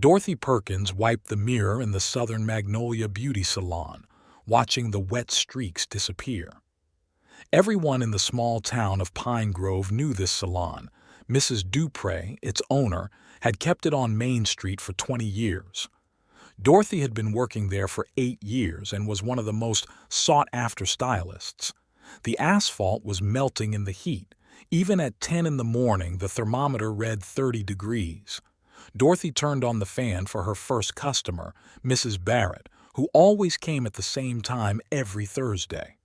Dorothy Perkins wiped the mirror in the Southern Magnolia Beauty Salon, watching the wet streaks disappear. Everyone in the small town of Pine Grove knew this salon. Mrs. Dupre, its owner, had kept it on Main Street for 20 years. Dorothy had been working there for 8 years and was one of the most sought-after stylists. The asphalt was melting in the heat. Even at 10 in the morning, the thermometer read 30 degrees. Dorothy turned on the fan for her first customer, Mrs. Barrett, who always came at the same time every Thursday.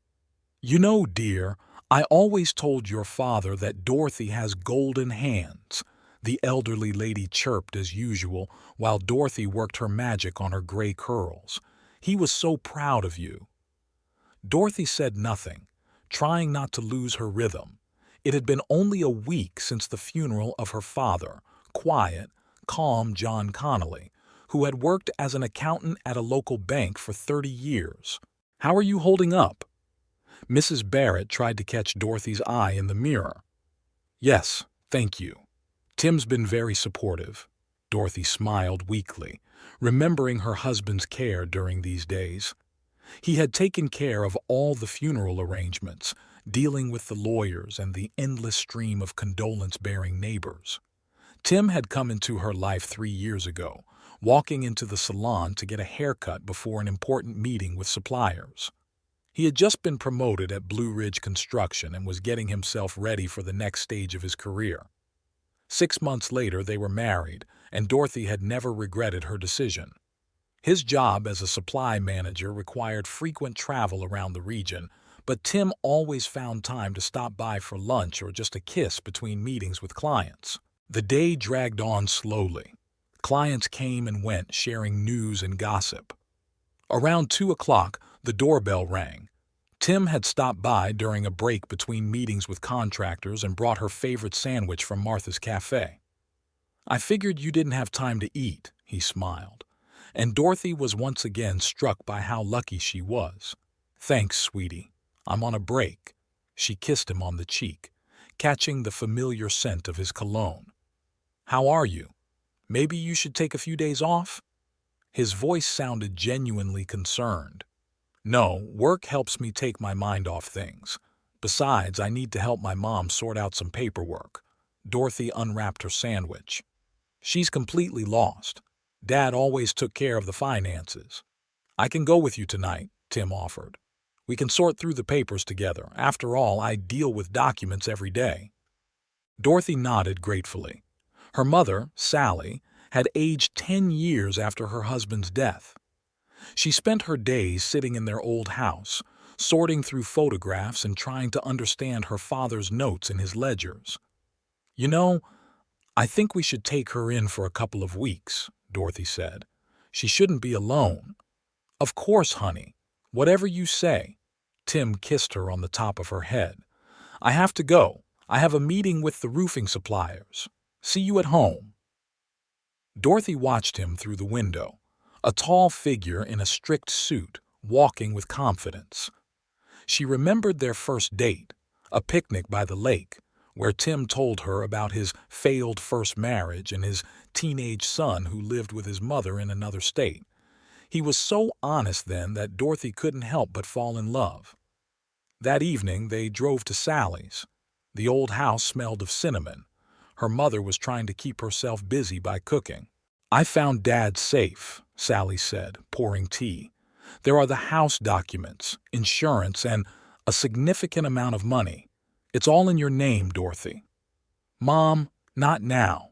"You know, dear, I always told your father that Dorothy has golden hands," the elderly lady chirped as usual while Dorothy worked her magic on her gray curls. "He was so proud of you." Dorothy said nothing, trying not to lose her rhythm. It had been only a week since the funeral of her father, quiet, calm John Connolly, who had worked as an accountant at a local bank for 30 years. "How are you holding up?" Mrs. Barrett tried to catch Dorothy's eye in the mirror. "Yes, thank you. Tim's been very supportive." Dorothy smiled weakly, remembering her husband's care during these days. He had taken care of all the funeral arrangements, dealing with the lawyers and the endless stream of condolence-bearing neighbors. Tim had come into her life 3 years ago, walking into the salon to get a haircut before an important meeting with suppliers. He had just been promoted at Blue Ridge Construction and was getting himself ready for the next stage of his career. 6 months later, they were married, and Dorothy had never regretted her decision. His job as a supply manager required frequent travel around the region, but Tim always found time to stop by for lunch or just a kiss between meetings with clients. The day dragged on slowly. Clients came and went, sharing news and gossip. Around 2 o'clock, the doorbell rang. Tim had stopped by during a break between meetings with contractors and brought her favorite sandwich from Martha's Cafe. "I figured you didn't have time to eat," he smiled, and Dorothy was once again struck by how lucky she was. "Thanks, sweetie. I'm on a break." She kissed him on the cheek, catching the familiar scent of his cologne. "How are you? Maybe you should take a few days off?" His voice sounded genuinely concerned. "No, work helps me take my mind off things. Besides, I need to help my mom sort out some paperwork." Dorothy unwrapped her sandwich. "She's completely lost. Dad always took care of the finances." "I can go with you tonight," Tim offered. "We can sort through the papers together. After all, I deal with documents every day." Dorothy nodded gratefully. Her mother, Sally, had aged 10 years after her husband's death. She spent her days sitting in their old house, sorting through photographs and trying to understand her father's notes in his ledgers. "You know, I think we should take her in for a couple of weeks," Dorothy said. "She shouldn't be alone." "Of course, honey. Whatever you say." Tim kissed her on the top of her head. "I have to go. I have a meeting with the roofing suppliers. See you at home." Dorothy watched him through the window, a tall figure in a strict suit, walking with confidence. She remembered their first date, a picnic by the lake, where Tim told her about his failed first marriage and his teenage son who lived with his mother in another state. He was so honest then that Dorothy couldn't help but fall in love. That evening they drove to Sally's. The old house smelled of cinnamon. Her mother was trying to keep herself busy by cooking. "I found Dad's safe," Sally said, pouring tea. "There are the house documents, insurance, and a significant amount of money. It's all in your name, Dorothy." "Mom, not now."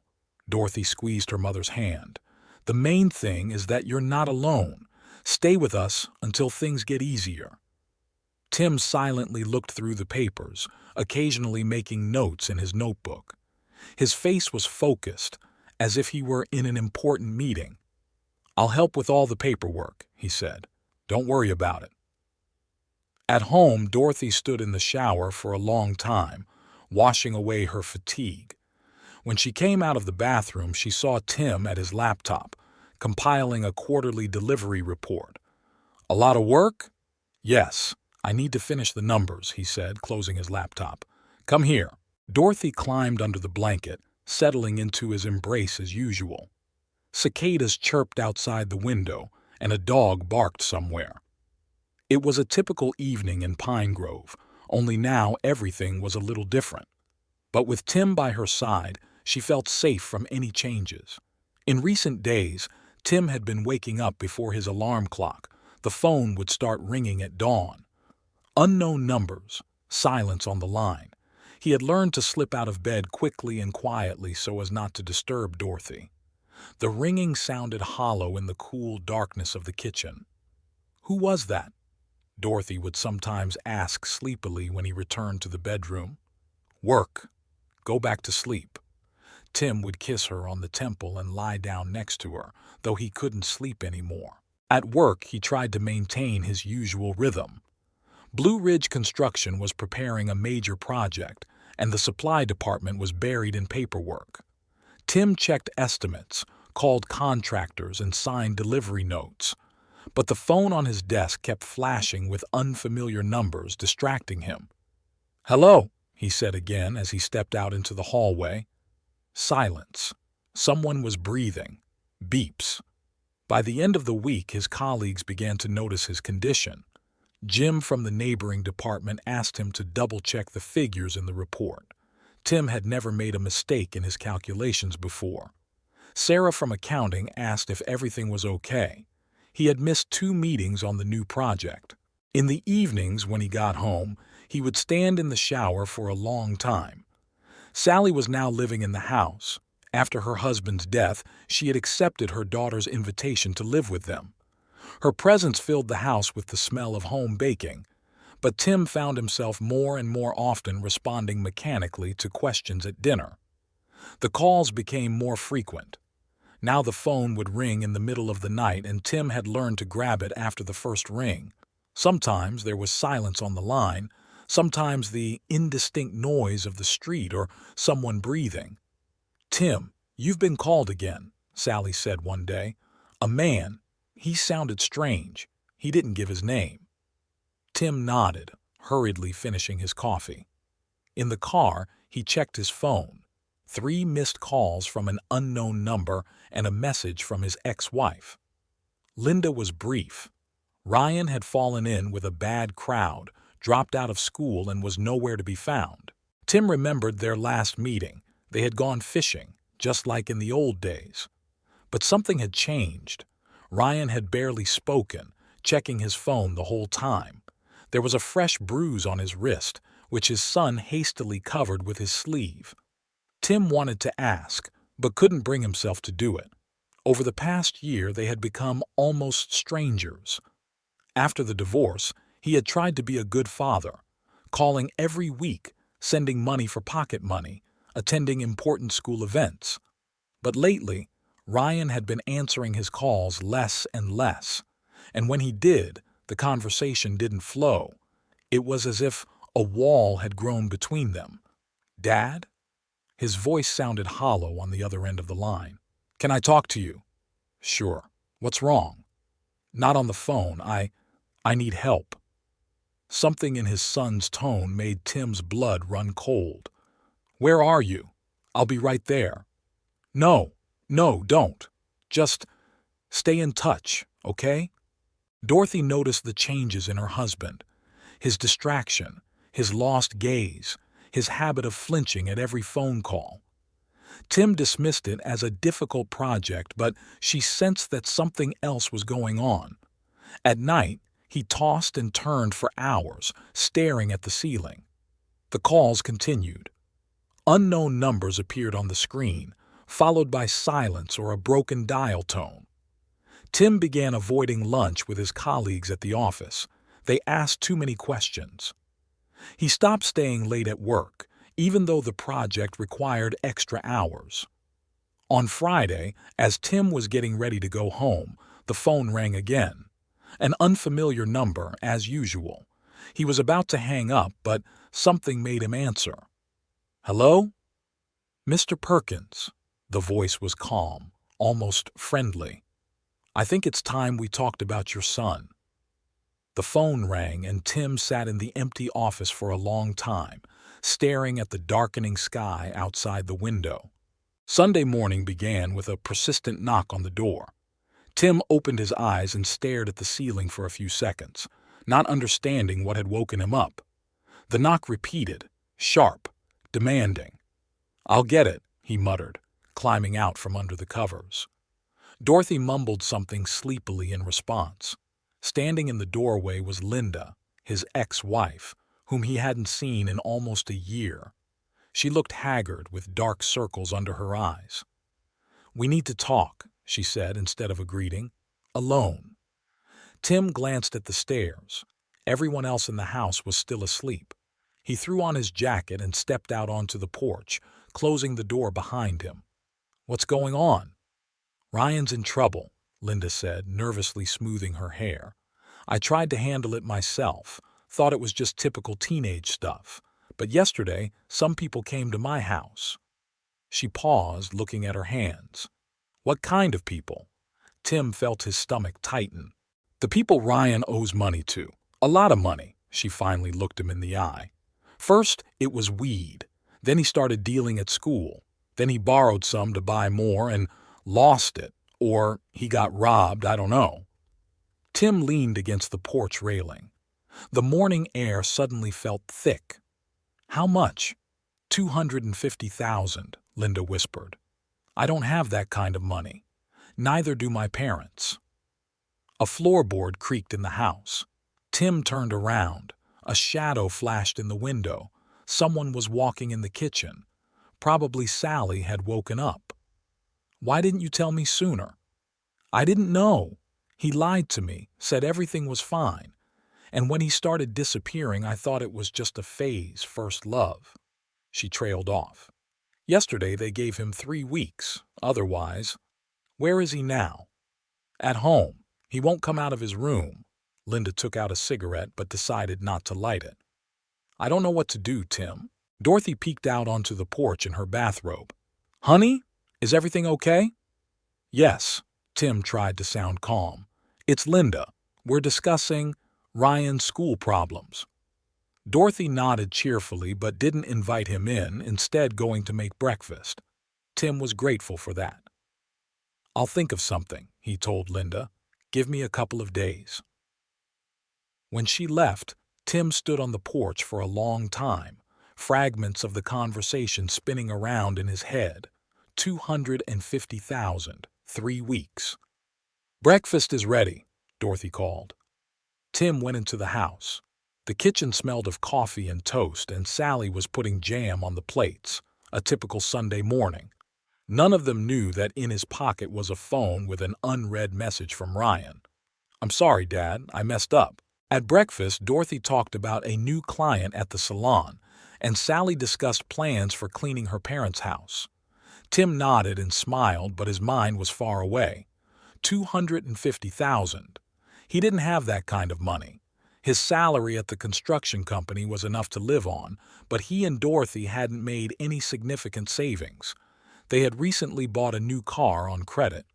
Dorothy squeezed her mother's hand. "The main thing is that you're not alone. Stay with us until things get easier." Tim silently looked through the papers, occasionally making notes in his notebook. His face was focused, as if he were in an important meeting. "I'll help with all the paperwork," he said. "Don't worry about it." At home, Dorothy stood in the shower for a long time, washing away her fatigue. When she came out of the bathroom, she saw Tim at his laptop, compiling a quarterly delivery report. "A lot of work?" "Yes, I need to finish the numbers," he said, closing his laptop. "Come here." Dorothy climbed under the blanket, settling into his embrace as usual. Cicadas chirped outside the window, and a dog barked somewhere. It was a typical evening in Pine Grove, only now everything was a little different. But with Tim by her side, she felt safe from any changes. In recent days, Tim had been waking up before his alarm clock. The phone would start ringing at dawn. Unknown numbers, silence on the line. He had learned to slip out of bed quickly and quietly so as not to disturb Dorothy. The ringing sounded hollow in the cool darkness of the kitchen. "Who was that?" Dorothy would sometimes ask sleepily when he returned to the bedroom. "Work. Go back to sleep." Tim would kiss her on the temple and lie down next to her, though he couldn't sleep anymore. At work, he tried to maintain his usual rhythm. Blue Ridge Construction was preparing a major project, and the supply department was buried in paperwork. Tim checked estimates, called contractors, and signed delivery notes. But the phone on his desk kept flashing with unfamiliar numbers, distracting him. "Hello," he said again as he stepped out into the hallway. Silence. Someone was breathing. Beeps. By the end of the week, his colleagues began to notice his condition. Jim from the neighboring department asked him to double-check the figures in the report. Tim had never made a mistake in his calculations before. Sarah from accounting asked if everything was okay. He had missed 2 meetings on the new project. In the evenings, when he got home, he would stand in the shower for a long time. Sally was now living in the house. After her husband's death, she had accepted her daughter's invitation to live with them. Her presence filled the house with the smell of home baking, but Tim found himself more and more often responding mechanically to questions at dinner. The calls became more frequent. Now the phone would ring in the middle of the night, and Tim had learned to grab it after the first ring. Sometimes there was silence on the line, sometimes the indistinct noise of the street or someone breathing. "Tim, you've been called again," Sally said one day. "A man. He sounded strange. He didn't give his name." Tim nodded, hurriedly finishing his coffee. In the car, he checked his phone. 3 missed calls from an unknown number and a message from his ex-wife. Linda was brief. Ryan had fallen in with a bad crowd, dropped out of school, and was nowhere to be found. Tim remembered their last meeting. They had gone fishing, just like in the old days. But something had changed. Ryan had barely spoken, checking his phone the whole time. There was a fresh bruise on his wrist, which his son hastily covered with his sleeve. Tim wanted to ask, but couldn't bring himself to do it. Over the past year, they had become almost strangers. After the divorce, he had tried to be a good father, calling every week, sending money for pocket money, attending important school events. But lately, Ryan had been answering his calls less and less, and when he did, the conversation didn't flow. It was as if a wall had grown between them. "Dad?" His voice sounded hollow on the other end of the line. "Can I talk to you?" "Sure. What's wrong?" "Not on the phone. I need help." Something in his son's tone made Tim's blood run cold. "Where are you? I'll be right there." No, don't. Just stay in touch, okay?" Dorothy noticed the changes in her husband. His distraction, his lost gaze, his habit of flinching at every phone call. Tim dismissed it as a difficult project, but she sensed that something else was going on. At night, he tossed and turned for hours, staring at the ceiling. The calls continued. Unknown numbers appeared on the screen, followed by silence or a broken dial tone. Tim began avoiding lunch with his colleagues at the office. They asked too many questions. He stopped staying late at work, even though the project required extra hours. On Friday, as Tim was getting ready to go home, the phone rang again. An unfamiliar number, as usual. He was about to hang up, but something made him answer. "Hello?" "Mr. Perkins." The voice was calm, almost friendly. "I think it's time we talked about your son." The phone rang, and Tim sat in the empty office for a long time, staring at the darkening sky outside the window. Sunday morning began with a persistent knock on the door. Tim opened his eyes and stared at the ceiling for a few seconds, not understanding what had woken him up. The knock repeated, sharp, demanding. "I'll get it," he muttered, climbing out from under the covers. Dorothy mumbled something sleepily in response. Standing in the doorway was Linda, his ex-wife, whom he hadn't seen in almost a year. She looked haggard with dark circles under her eyes. "We need to talk," she said instead of a greeting. "Alone." Tim glanced at the stairs. Everyone else in the house was still asleep. He threw on his jacket and stepped out onto the porch, closing the door behind him. "What's going on?" "Ryan's in trouble," Linda said, nervously smoothing her hair. "I tried to handle it myself, thought it was just typical teenage stuff. But yesterday, some people came to my house." She paused, looking at her hands. "What kind of people?" Tim felt his stomach tighten. "The people Ryan owes money to. A lot of money." She finally looked him in the eye. "First, it was weed. Then he started dealing at school. Then he borrowed some to buy more and lost it. Or he got robbed, I don't know." Tim leaned against the porch railing. The morning air suddenly felt thick. "How much?" "250,000, Linda whispered. "I don't have that kind of money. Neither do my parents." A floorboard creaked in the house. Tim turned around. A shadow flashed in the window. Someone was walking in the kitchen. Probably Sally had woken up. "Why didn't you tell me sooner?" "I didn't know. He lied to me, said everything was fine. And when he started disappearing, I thought it was just a phase, first love." She trailed off. "Yesterday they gave him 3 weeks. Otherwise—" "Where is he now?" "At home. He won't come out of his room." Linda took out a cigarette but decided not to light it. "I don't know what to do, Tim." Dorothy peeked out onto the porch in her bathrobe. "Honey, is everything okay?" "Yes." Tim tried to sound calm. "It's Linda. We're discussing Ryan's school problems." Dorothy nodded cheerfully but didn't invite him in, instead going to make breakfast. Tim was grateful for that. "I'll think of something," he told Linda. "Give me a couple of days." When she left, Tim stood on the porch for a long time, fragments of the conversation spinning around in his head. 250,000, 3 weeks. "Breakfast is ready," Dorothy called. Tim went into the house. The kitchen smelled of coffee and toast, and Sally was putting jam on the plates, a typical Sunday morning. None of them knew that in his pocket was a phone with an unread message from Ryan. "I'm sorry, Dad, I messed up." At breakfast, Dorothy talked about a new client at the salon, and Sally discussed plans for cleaning her parents' house. Tim nodded and smiled, but his mind was far away. 250,000. He didn't have that kind of money. His salary at the construction company was enough to live on, but he and Dorothy hadn't made any significant savings. They had recently bought a new car on credit.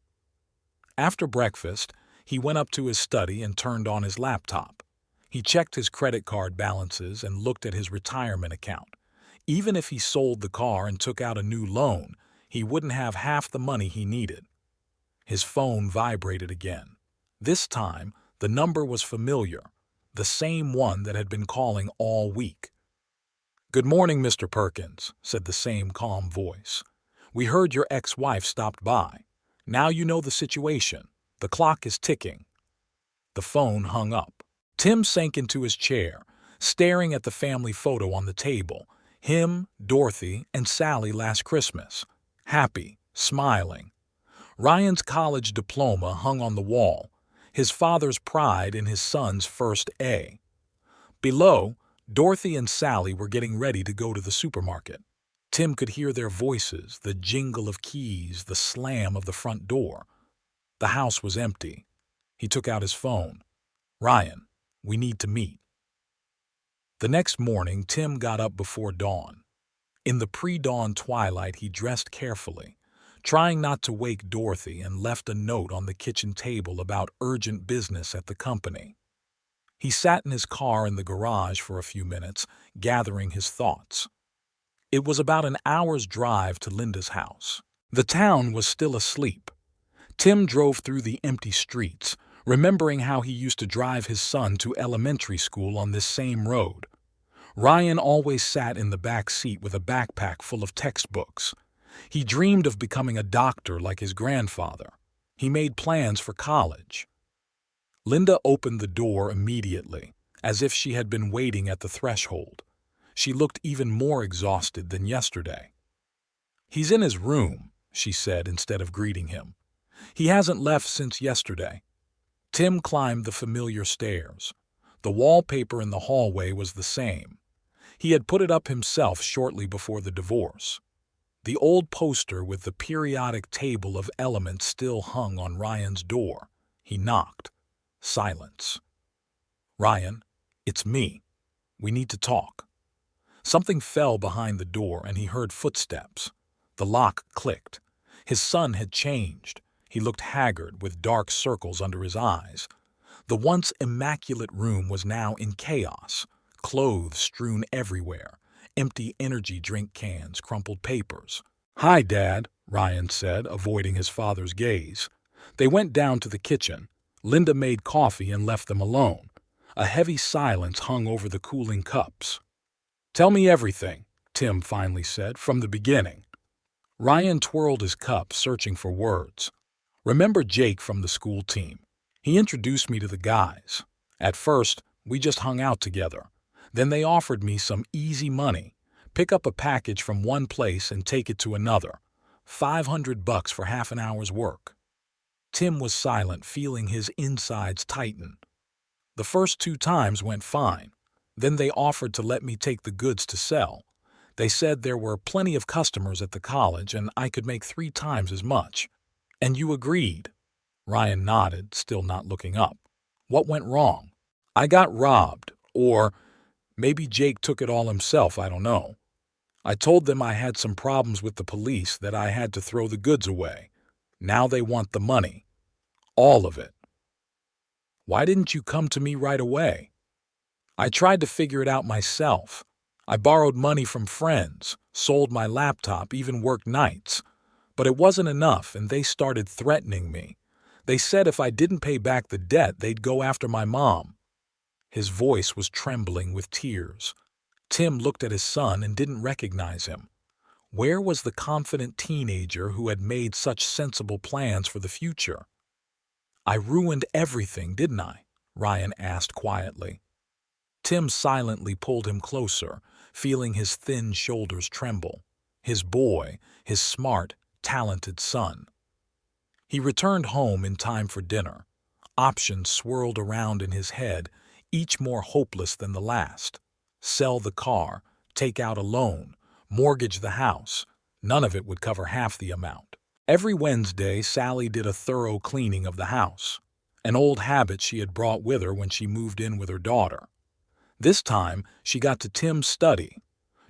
After breakfast, he went up to his study and turned on his laptop. He checked his credit card balances and looked at his retirement account. Even if he sold the car and took out a new loan, he wouldn't have half the money he needed. His phone vibrated again. This time, the number was familiar, the same one that had been calling all week. "Good morning, Mr. Perkins," said the same calm voice. "We heard your ex-wife stopped by. Now you know the situation. The clock is ticking." The phone hung up. Tim sank into his chair, staring at the family photo on the table. Him, Dorothy, and Sally last Christmas. Happy, smiling. Ryan's college diploma hung on the wall, his father's pride in his son's first A. Below, Dorothy and Sally were getting ready to go to the supermarket. Tim could hear their voices, the jingle of keys, the slam of the front door. The house was empty. He took out his phone. "Ryan, we need to meet." The next morning, Tim got up before dawn. In the pre-dawn twilight, he dressed carefully, trying not to wake Dorothy, and left a note on the kitchen table about urgent business at the company. He sat in his car in the garage for a few minutes, gathering his thoughts. It was about an hour's drive to Linda's house. The town was still asleep. Tim drove through the empty streets, remembering how he used to drive his son to elementary school on this same road. Ryan always sat in the back seat with a backpack full of textbooks. He dreamed of becoming a doctor like his grandfather. He made plans for college. Linda opened the door immediately, as if she had been waiting at the threshold. She looked even more exhausted than yesterday. "He's in his room," she said instead of greeting him. "He hasn't left since yesterday." Tim climbed the familiar stairs. The wallpaper in the hallway was the same. He had put it up himself shortly before the divorce. The old poster with the periodic table of elements still hung on Ryan's door. He knocked. Silence. "Ryan, it's me. We need to talk." Something fell behind the door and he heard footsteps. The lock clicked. His son had changed. He looked haggard with dark circles under his eyes. The once immaculate room was now in chaos. Clothes strewn everywhere, empty energy drink cans, crumpled papers. "Hi, Dad," Ryan said, avoiding his father's gaze. They went down to the kitchen. Linda made coffee and left them alone. A heavy silence hung over the cooling cups. "Tell me everything," Tim finally said, "from the beginning." Ryan twirled his cup, searching for words. "Remember Jake from the school team? He introduced me to the guys. At first, we just hung out together. Then they offered me some easy money. Pick up a package from one place and take it to another. $500 for half an hour's work." Tim was silent, feeling his insides tighten. "The first 2 times went fine. Then they offered to let me take the goods to sell. They said there were plenty of customers at the college and I could make 3 times as much. And you agreed." Ryan nodded, still not looking up. "What went wrong?" "I got robbed, or maybe Jake took it all himself, I don't know. I told them I had some problems with the police, that I had to throw the goods away. Now they want the money. All of it." "Why didn't you come to me right away?" "I tried to figure it out myself. I borrowed money from friends, sold my laptop, even worked nights. But it wasn't enough, and they started threatening me. They said if I didn't pay back the debt, they'd go after my mom." His voice was trembling with tears. Tim looked at his son and didn't recognize him. Where was the confident teenager who had made such sensible plans for the future? "I ruined everything, didn't I?" Ryan asked quietly. Tim silently pulled him closer, feeling his thin shoulders tremble. His boy, his smart, talented son. He returned home in time for dinner. Options swirled around in his head, each more hopeless than the last. Sell the car, take out a loan, mortgage the house. None of it would cover half the amount. Every Wednesday, Sally did a thorough cleaning of the house, an old habit she had brought with her when she moved in with her daughter. This time, she got to Tim's study.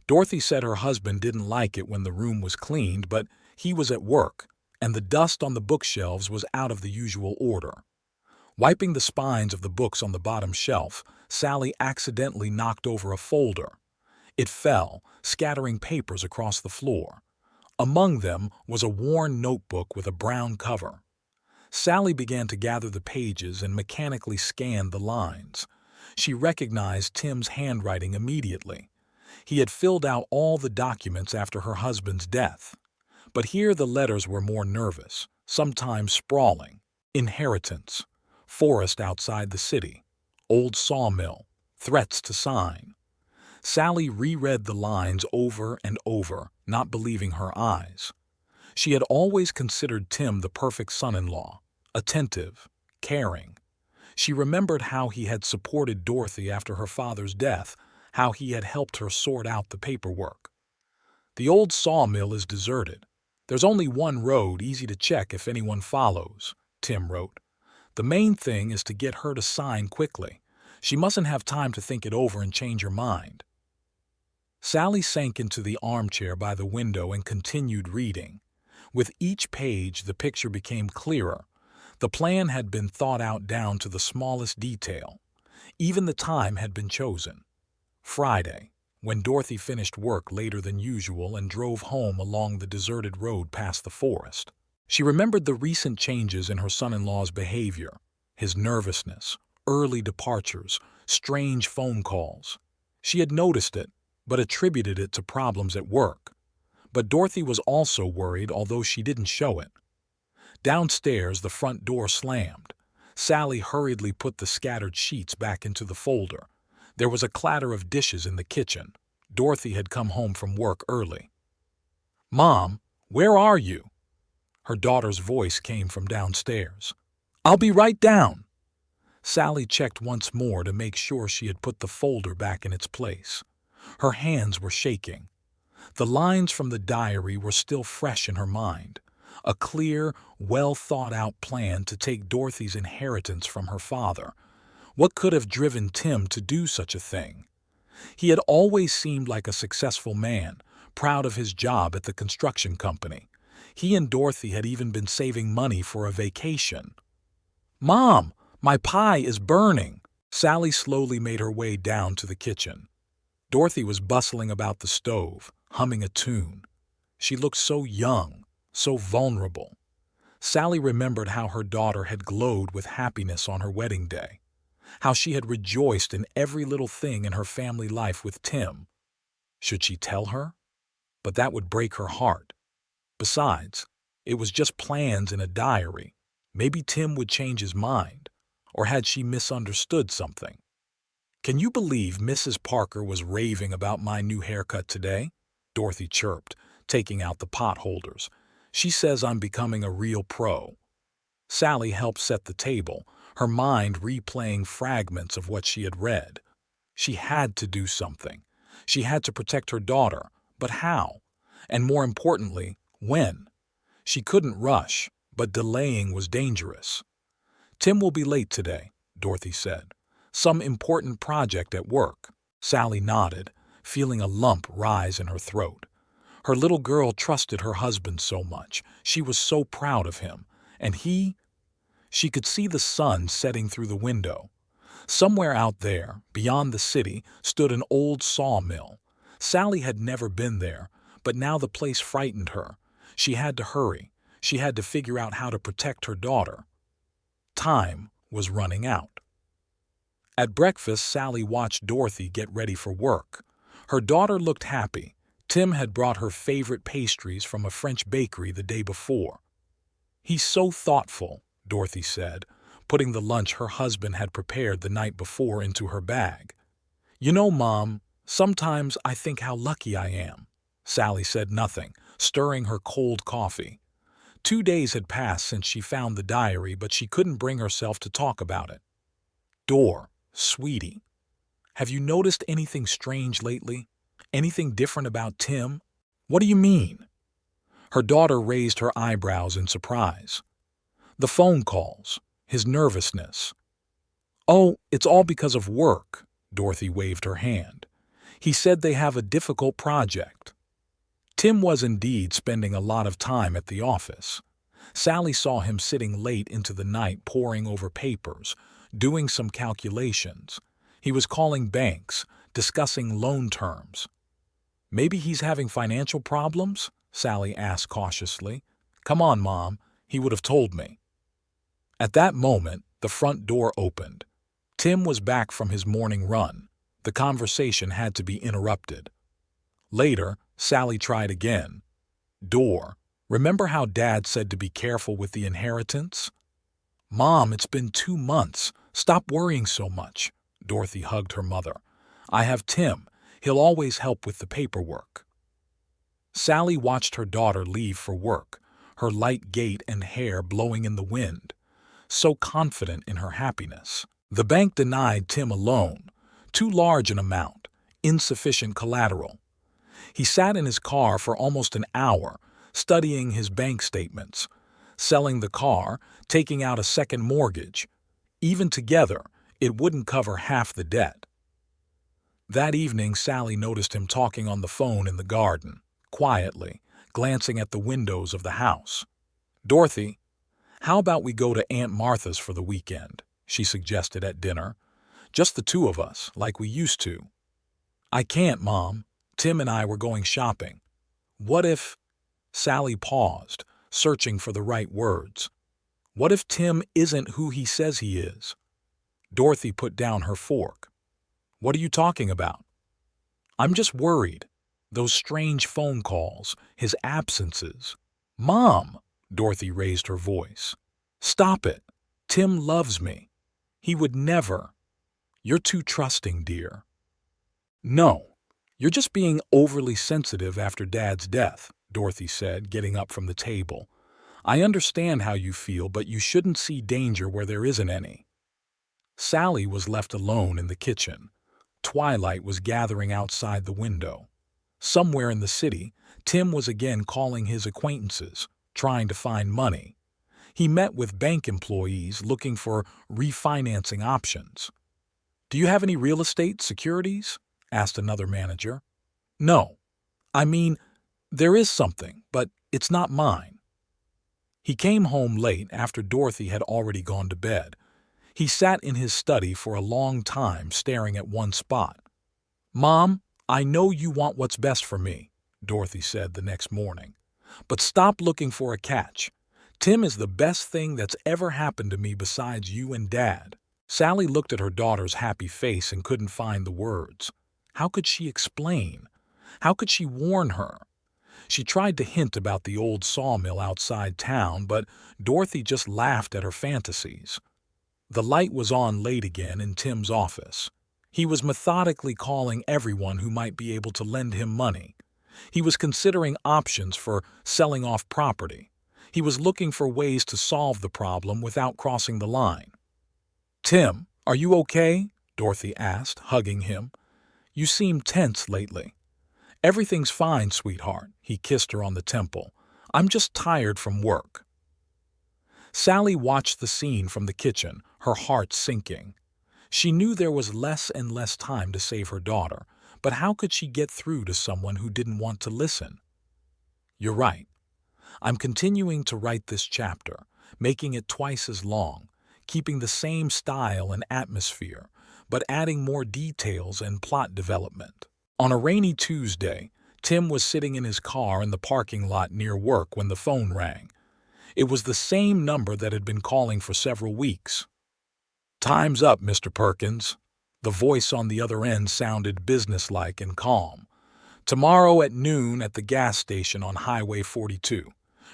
Dorothy said her husband didn't like it when the room was cleaned, but he was at work, and the dust on the bookshelves was out of the usual order. Wiping the spines of the books on the bottom shelf, Sally accidentally knocked over a folder. It fell, scattering papers across the floor. Among them was a worn notebook with a brown cover. Sally began to gather the pages and mechanically scanned the lines. She recognized Tim's handwriting immediately. He had filled out all the documents after her husband's death. But here the letters were more nervous, sometimes sprawling. Inheritance, forest outside the city, old sawmill, threats to sign. Sally reread the lines over and over, not believing her eyes. She had always considered Tim the perfect son-in-law, attentive, caring. She remembered how he had supported Dorothy after her father's death, how he had helped her sort out the paperwork. "The old sawmill is deserted. There's only one road, easy to check if anyone follows," Tim wrote. "The main thing is to get her to sign quickly. She mustn't have time to think it over and change her mind." Sally sank into the armchair by the window and continued reading. With each page, the picture became clearer. The plan had been thought out down to the smallest detail. Even the time had been chosen. Friday, when Dorothy finished work later than usual and drove home along the deserted road past the forest. She remembered the recent changes in her son-in-law's behavior, his nervousness, early departures, strange phone calls. She had noticed it, but attributed it to problems at work. But Dorothy was also worried, although she didn't show it. Downstairs, the front door slammed. Sally hurriedly put the scattered sheets back into the folder. There was a clatter of dishes in the kitchen. Dorothy had come home from work early. "Mom, where are you?" Her daughter's voice came from downstairs. "I'll be right down." Sally checked once more to make sure she had put the folder back in its place. Her hands were shaking. The lines from the diary were still fresh in her mind. A clear, well-thought-out plan to take Dorothy's inheritance from her father. What could have driven Tim to do such a thing? He had always seemed like a successful man, proud of his job at the construction company. He and Dorothy had even been saving money for a vacation. "Mom, my pie is burning." Sally slowly made her way down to the kitchen. Dorothy was bustling about the stove, humming a tune. She looked so young, so vulnerable. Sally remembered how her daughter had glowed with happiness on her wedding day, how she had rejoiced in every little thing in her family life with Tim. Should she tell her? But that would break her heart. Besides, it was just plans in a diary. Maybe Tim would change his mind. Or had she misunderstood something? "Can you believe Mrs. Parker was raving about my new haircut today?" Dorothy chirped, taking out the pot holders. "She says I'm becoming a real pro." Sally helped set the table, her mind replaying fragments of what she had read. She had to do something. She had to protect her daughter, but how? And more importantly, when? She couldn't rush, but delaying was dangerous. "Tim will be late today," Dorothy said. "Some important project at work." Sally nodded, feeling a lump rise in her throat. Her little girl trusted her husband so much. She was so proud of him. And he? She could see the sun setting through the window. Somewhere out there, beyond the city, stood an old sawmill. Sally had never been there, but now the place frightened her. She had to hurry. She had to figure out how to protect her daughter. Time was running out. At breakfast, Sally watched Dorothy get ready for work. Her daughter looked happy. Tim had brought her favorite pastries from a French bakery the day before. "He's so thoughtful," Dorothy said, putting the lunch her husband had prepared the night before into her bag. "You know, Mom, sometimes I think how lucky I am." Sally said nothing, stirring her cold coffee. 2 days had passed since she found the diary, but she couldn't bring herself to talk about it. "Sweetie, have you noticed anything strange lately? Anything different about Tim?" "What do you mean?" Her daughter raised her eyebrows in surprise. "The phone calls, his nervousness." "Oh, it's all because of work," Dorothy waved her hand. "He said they have a difficult project." Tim was indeed spending a lot of time at the office. Sally saw him sitting late into the night poring over papers, doing some calculations. He was calling banks, discussing loan terms. "Maybe he's having financial problems?" Sally asked cautiously. "Come on, Mom, he would have told me." At that moment, the front door opened. Tim was back from his morning run. The conversation had to be interrupted. Later, Sally tried again. "Remember how Dad said to be careful with the inheritance?" "Mom, it's been 2 months. Stop worrying so much." Dorothy hugged her mother. "I have Tim. He'll always help with the paperwork." Sally watched her daughter leave for work, her light gait and hair blowing in the wind, so confident in her happiness. The bank denied Tim a loan, too large an amount, insufficient collateral. He sat in his car for almost an hour, studying his bank statements, selling the car, taking out a second mortgage. Even together, it wouldn't cover half the debt. That evening, Sally noticed him talking on the phone in the garden, quietly, glancing at the windows of the house. "Dorothy, how about we go to Aunt Martha's for the weekend?" she suggested at dinner. "Just the two of us, like we used to." I can't, Mom. Tim and I were going shopping. What if... Sally paused, searching for the right words. What if Tim isn't who he says he is? Dorothy put down her fork. What are you talking about? I'm just worried. Those strange phone calls, his absences. Mom! Dorothy raised her voice. Stop it. Tim loves me. He would never. You're too trusting, dear. No, you're just being overly sensitive after Dad's death, Dorothy said, getting up from the table. I understand how you feel, but you shouldn't see danger where there isn't any. Sally was left alone in the kitchen. Twilight was gathering outside the window. Somewhere in the city, Tim was again calling his acquaintances, trying to find money. He met with bank employees looking for refinancing options. Do you have any real estate securities? Asked another manager. No. I mean, there is something, but it's not mine. He came home late after Dorothy had already gone to bed. He sat in his study for a long time staring at one spot. Mom, I know you want what's best for me, Dorothy said the next morning. But stop looking for a catch. Tim is the best thing that's ever happened to me besides you and Dad. Sally looked at her daughter's happy face and couldn't find the words. How could she explain? How could she warn her? She tried to hint about the old sawmill outside town, but Dorothy just laughed at her fantasies. The light was on late again in Tim's office. He was methodically calling everyone who might be able to lend him money. He was considering options for selling off property. He was looking for ways to solve the problem without crossing the line. Tim, are you okay? Dorothy asked, hugging him. You seem tense lately. Everything's fine, sweetheart, he kissed her on the temple. I'm just tired from work. Sally watched the scene from the kitchen, her heart sinking. She knew there was less and less time to save her daughter, but how could she get through to someone who didn't want to listen? You're right. I'm continuing to write this chapter, making it twice as long, keeping the same style and atmosphere, but adding more details and plot development. On a rainy Tuesday, Tim was sitting in his car in the parking lot near work when the phone rang. It was the same number that had been calling for several weeks. Time's up, Mr. Perkins. The voice on the other end sounded businesslike and calm. Tomorrow at noon at the gas station on Highway 42.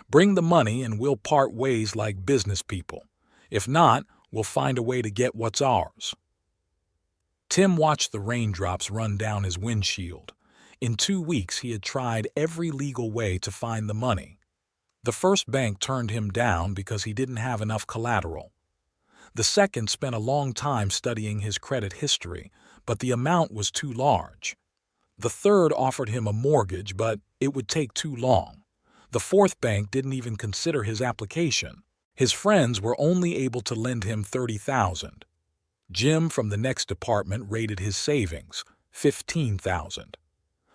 Bring the money and we'll part ways like business people. If not, we'll find a way to get what's ours. Tim watched the raindrops run down his windshield. In 2 weeks, he had tried every legal way to find the money. The first bank turned him down because he didn't have enough collateral. The second spent a long time studying his credit history, but the amount was too large. The third offered him a mortgage, but it would take too long. The fourth bank didn't even consider his application. His friends were only able to lend him $30,000. Jim from the next department rated his savings, $15,000.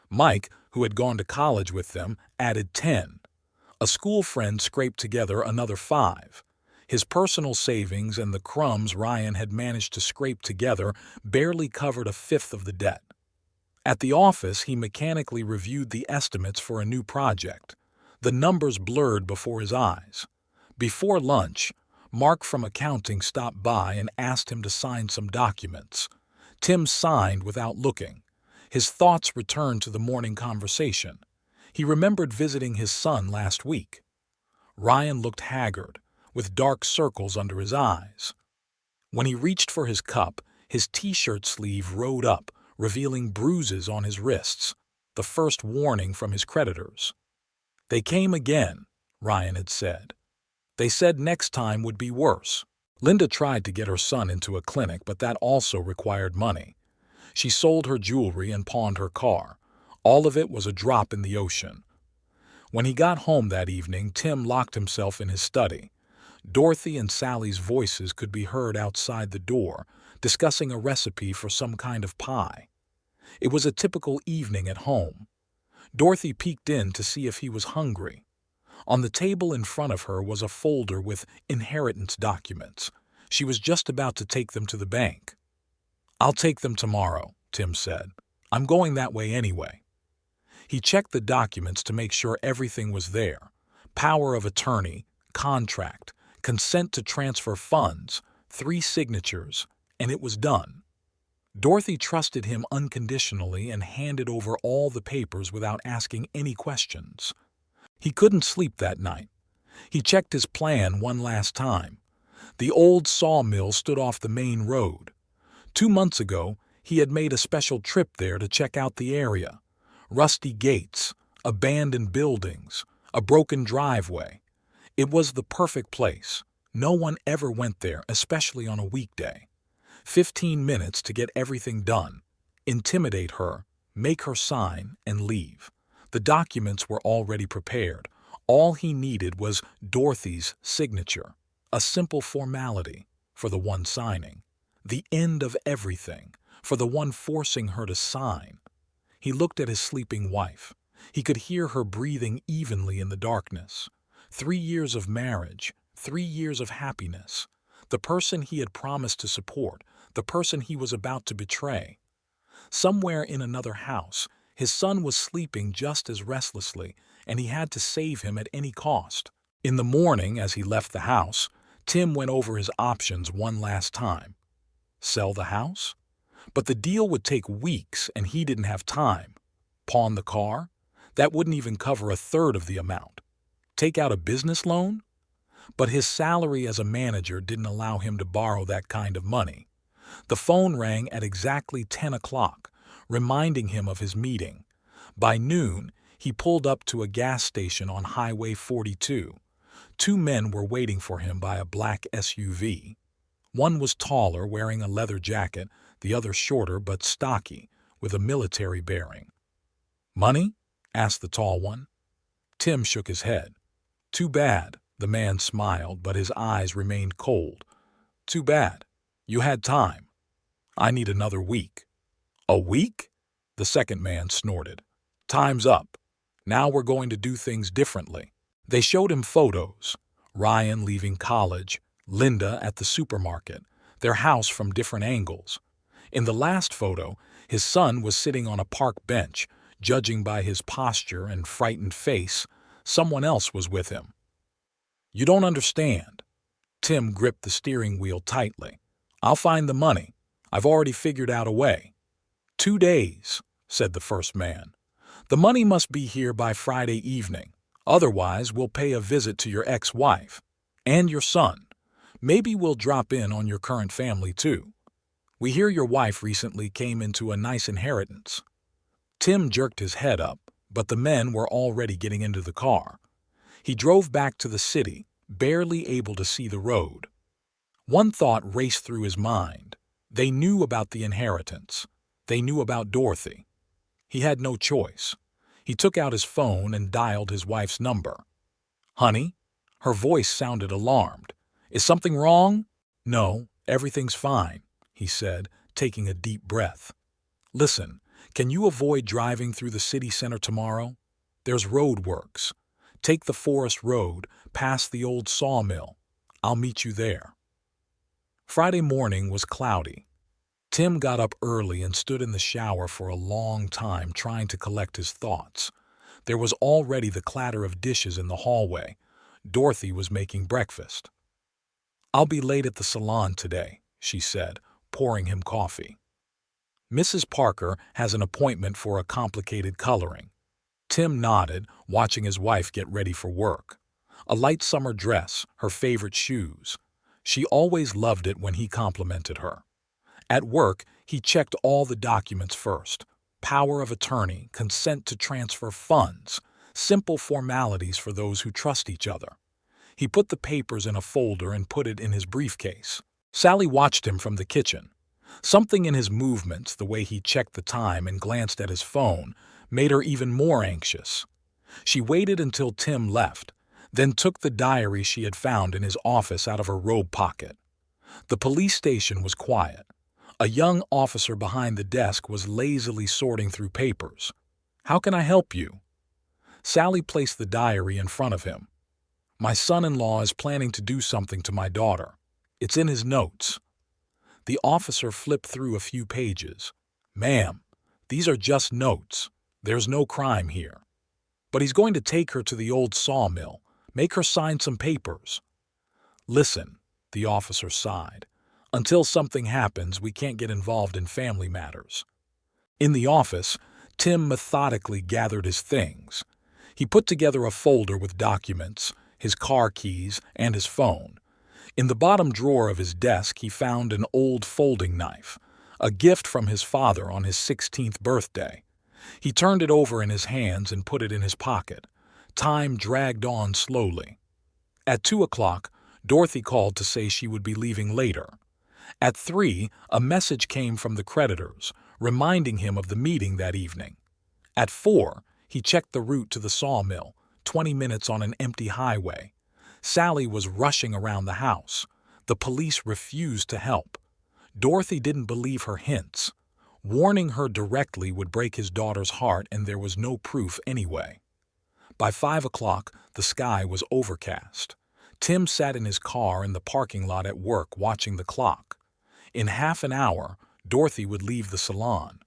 Mike, who had gone to college with them, added 10. A school friend scraped together another 5. His personal savings and the crumbs Ryan had managed to scrape together barely covered a fifth of the debt. At the office, he mechanically reviewed the estimates for a new project. The numbers blurred before his eyes. Before lunch, Mark from accounting stopped by and asked him to sign some documents. Tim signed without looking. His thoughts returned to the morning conversation. He remembered visiting his son last week. Ryan looked haggard, with dark circles under his eyes. When he reached for his cup, his t-shirt sleeve rode up, revealing bruises on his wrists, the first warning from his creditors. They came again, Ryan had said. They said next time would be worse. Linda tried to get her son into a clinic, but that also required money. She sold her jewelry and pawned her car. All of it was a drop in the ocean. When he got home that evening, Tim locked himself in his study. Dorothy and Sally's voices could be heard outside the door, discussing a recipe for some kind of pie. It was a typical evening at home. Dorothy peeked in to see if he was hungry. On the table in front of her was a folder with inheritance documents. She was just about to take them to the bank. I'll take them tomorrow, Tim said. I'm going that way anyway. He checked the documents to make sure everything was there. Power of attorney, contract, consent to transfer funds, 3 signatures, and it was done. Dorothy trusted him unconditionally and handed over all the papers without asking any questions. He couldn't sleep that night. He checked his plan one last time. The old sawmill stood off the main road. 2 months ago, he had made a special trip there to check out the area. Rusty gates, abandoned buildings, a broken driveway. It was the perfect place. No one ever went there, especially on a weekday. 15 minutes to get everything done. Intimidate her, make her sign, and leave. The documents were already prepared. All he needed was Dorothy's signature. A simple formality for the one signing. The end of everything for the one forcing her to sign. He looked at his sleeping wife. He could hear her breathing evenly in the darkness. 3 years of marriage, 3 years of happiness. The person he had promised to support, the person he was about to betray. Somewhere in another house, his son was sleeping just as restlessly, and he had to save him at any cost. In the morning, as he left the house, Tim went over his options one last time. Sell the house? But the deal would take weeks and he didn't have time. Pawn the car? That wouldn't even cover a third of the amount. Take out a business loan? But his salary as a manager didn't allow him to borrow that kind of money. The phone rang at exactly 10 o'clock, reminding him of his meeting. By noon, he pulled up to a gas station on Highway 42. 2 men were waiting for him by a black SUV. One was taller, wearing a leather jacket, the other shorter but stocky, with a military bearing. "Money?" asked the tall one. Tim shook his head. "Too bad," the man smiled, but his eyes remained cold. "Too bad. You had time. I need another week." "A week?" the second man snorted. "Time's up. Now we're going to do things differently." They showed him photos. Ryan leaving college, Linda at the supermarket, their house from different angles. In the last photo, his son was sitting on a park bench. Judging by his posture and frightened face, someone else was with him. "You don't understand." Tim gripped the steering wheel tightly. "I'll find the money. I've already figured out a way." 2 days, said the first man. "The money must be here by Friday evening. Otherwise, we'll pay a visit to your ex-wife and your son. Maybe we'll drop in on your current family, too. We hear your wife recently came into a nice inheritance." Tim jerked his head up, but the men were already getting into the car. He drove back to the city, barely able to see the road. One thought raced through his mind. They knew about the inheritance. They knew about Dorothy. He had no choice. He took out his phone and dialed his wife's number. "Honey?" Her voice sounded alarmed. "Is something wrong?" "No, everything's fine," he said, taking a deep breath. "Listen, can you avoid driving through the city center tomorrow? There's road works. Take the forest road, past the old sawmill. I'll meet you there." Friday morning was cloudy. Tim got up early and stood in the shower for a long time trying to collect his thoughts. There was already the clatter of dishes in the hallway. Dorothy was making breakfast. "I'll be late at the salon today," she said, pouring him coffee. "Mrs. Parker has an appointment for a complicated coloring." Tim nodded, watching his wife get ready for work. A light summer dress, her favorite shoes. She always loved it when he complimented her. At work, he checked all the documents first. Power of attorney, consent to transfer funds, simple formalities for those who trust each other. He put the papers in a folder and put it in his briefcase. Sally watched him from the kitchen. Something in his movements, the way he checked the time and glanced at his phone, made her even more anxious. She waited until Tim left, then took the diary she had found in his office out of her robe pocket. The police station was quiet. A young officer behind the desk was lazily sorting through papers. "How can I help you?" Sally placed the diary in front of him. "My son-in-law is planning to do something to my daughter. It's in his notes." The officer flipped through a few pages. "Ma'am, These are just notes. There's no crime here. But he's going to take her to the old sawmill, make her sign some papers. Listen, the officer sighed. Until something happens, we can't get involved in family matters. In the office, Tim methodically gathered his things. He put together a folder with documents, his car keys, and his phone. In the bottom drawer of his desk, he found an old folding knife, a gift from his father on his 16th birthday. He turned it over in his hands and put it in his pocket. Time dragged on slowly. At 2 o'clock, Dorothy called to say she would be leaving later. At 3, a message came from the creditors, reminding him of the meeting that evening. At 4, he checked the route to the sawmill, 20 minutes on an empty highway. Sally was rushing around the house. The police refused to help. Dorothy didn't believe her hints. Warning her directly would break his daughter's heart, and there was no proof anyway. By 5 o'clock, the sky was overcast. Tim sat in his car in the parking lot at work watching the clock. In half an hour, Dorothy would leave the salon.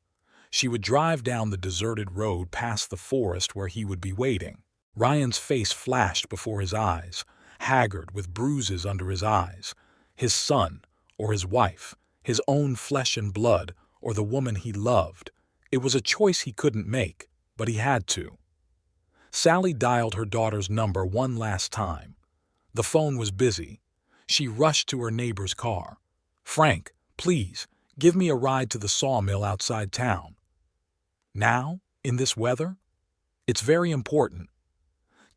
She would drive down the deserted road past the forest where he would be waiting. Ryan's face flashed before his eyes, haggard with bruises under his eyes. His son, or his wife, his own flesh and blood, or the woman he loved. It was a choice he couldn't make, but he had to. Sally dialed her daughter's number one last time. The phone was busy. She rushed to her neighbor's car. "Frank, please, give me a ride to the sawmill outside town." "Now? In this weather?" "It's very important."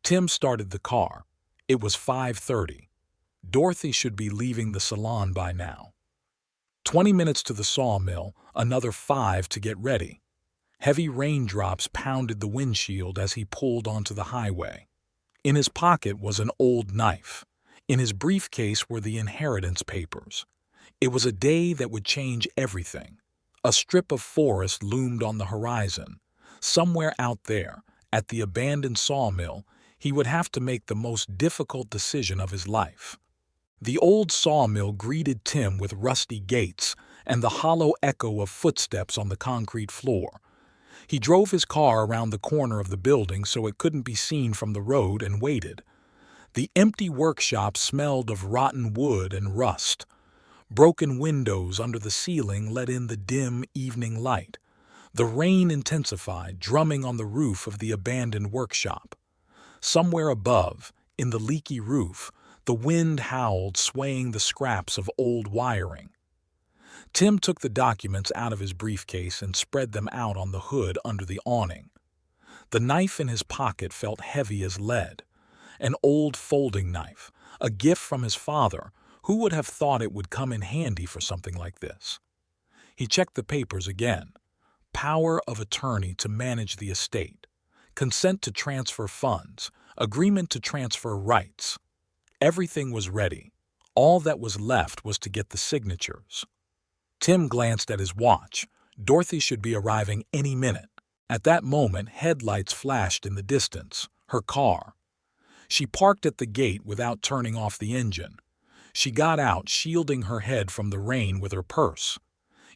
Tim started the car. It was 5:30. Dorothy should be leaving the salon by now. 20 minutes to the sawmill, another 5 to get ready. Heavy raindrops pounded the windshield as he pulled onto the highway. In his pocket was an old knife. In his briefcase were the inheritance papers. It was a day that would change everything. A strip of forest loomed on the horizon. Somewhere out there, at the abandoned sawmill, he would have to make the most difficult decision of his life. The old sawmill greeted Tim with rusty gates and the hollow echo of footsteps on the concrete floor. He drove his car around the corner of the building so it couldn't be seen from the road and waited. The empty workshop smelled of rotten wood and rust. Broken windows under the ceiling let in the dim evening light. The rain intensified, drumming on the roof of the abandoned workshop. Somewhere above, in the leaky roof, the wind howled, swaying the scraps of old wiring. Tim took the documents out of his briefcase and spread them out on the hood under the awning. The knife in his pocket felt heavy as lead. An old folding knife, a gift from his father. Who would have thought it would come in handy for something like this? He checked the papers again. Power of attorney to manage the estate. Consent to transfer funds. Agreement to transfer rights. Everything was ready. All that was left was to get the signatures. Tim glanced at his watch. Dorothy should be arriving any minute. At that moment, headlights flashed in the distance. Her car. She parked at the gate without turning off the engine. She got out, shielding her head from the rain with her purse.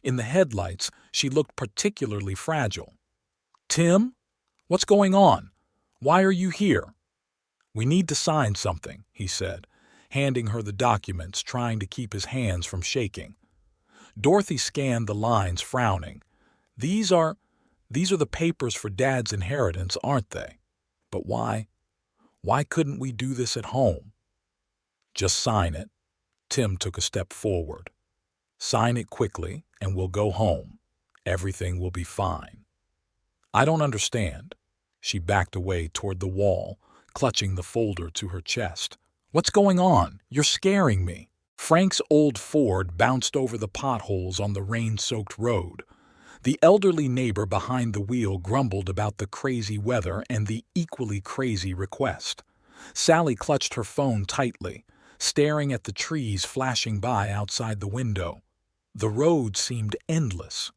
In the headlights, she looked particularly fragile. "Tim? What's going on? Why are you here?" "We need to sign something," he said, handing her the documents, trying to keep his hands from shaking. Dorothy scanned the lines, frowning. These are the papers for Dad's inheritance, aren't they? But why? Why couldn't we do this at home?" "Just sign it." Tim took a step forward. "Sign it quickly, and we'll go home. Everything will be fine." "I don't understand." She backed away toward the wall, clutching the folder to her chest. "What's going on? You're scaring me." Frank's old Ford bounced over the potholes on the rain-soaked road. The elderly neighbor behind the wheel grumbled about the crazy weather and the equally crazy request. Sally clutched her phone tightly, staring at the trees flashing by outside the window. The road seemed endless.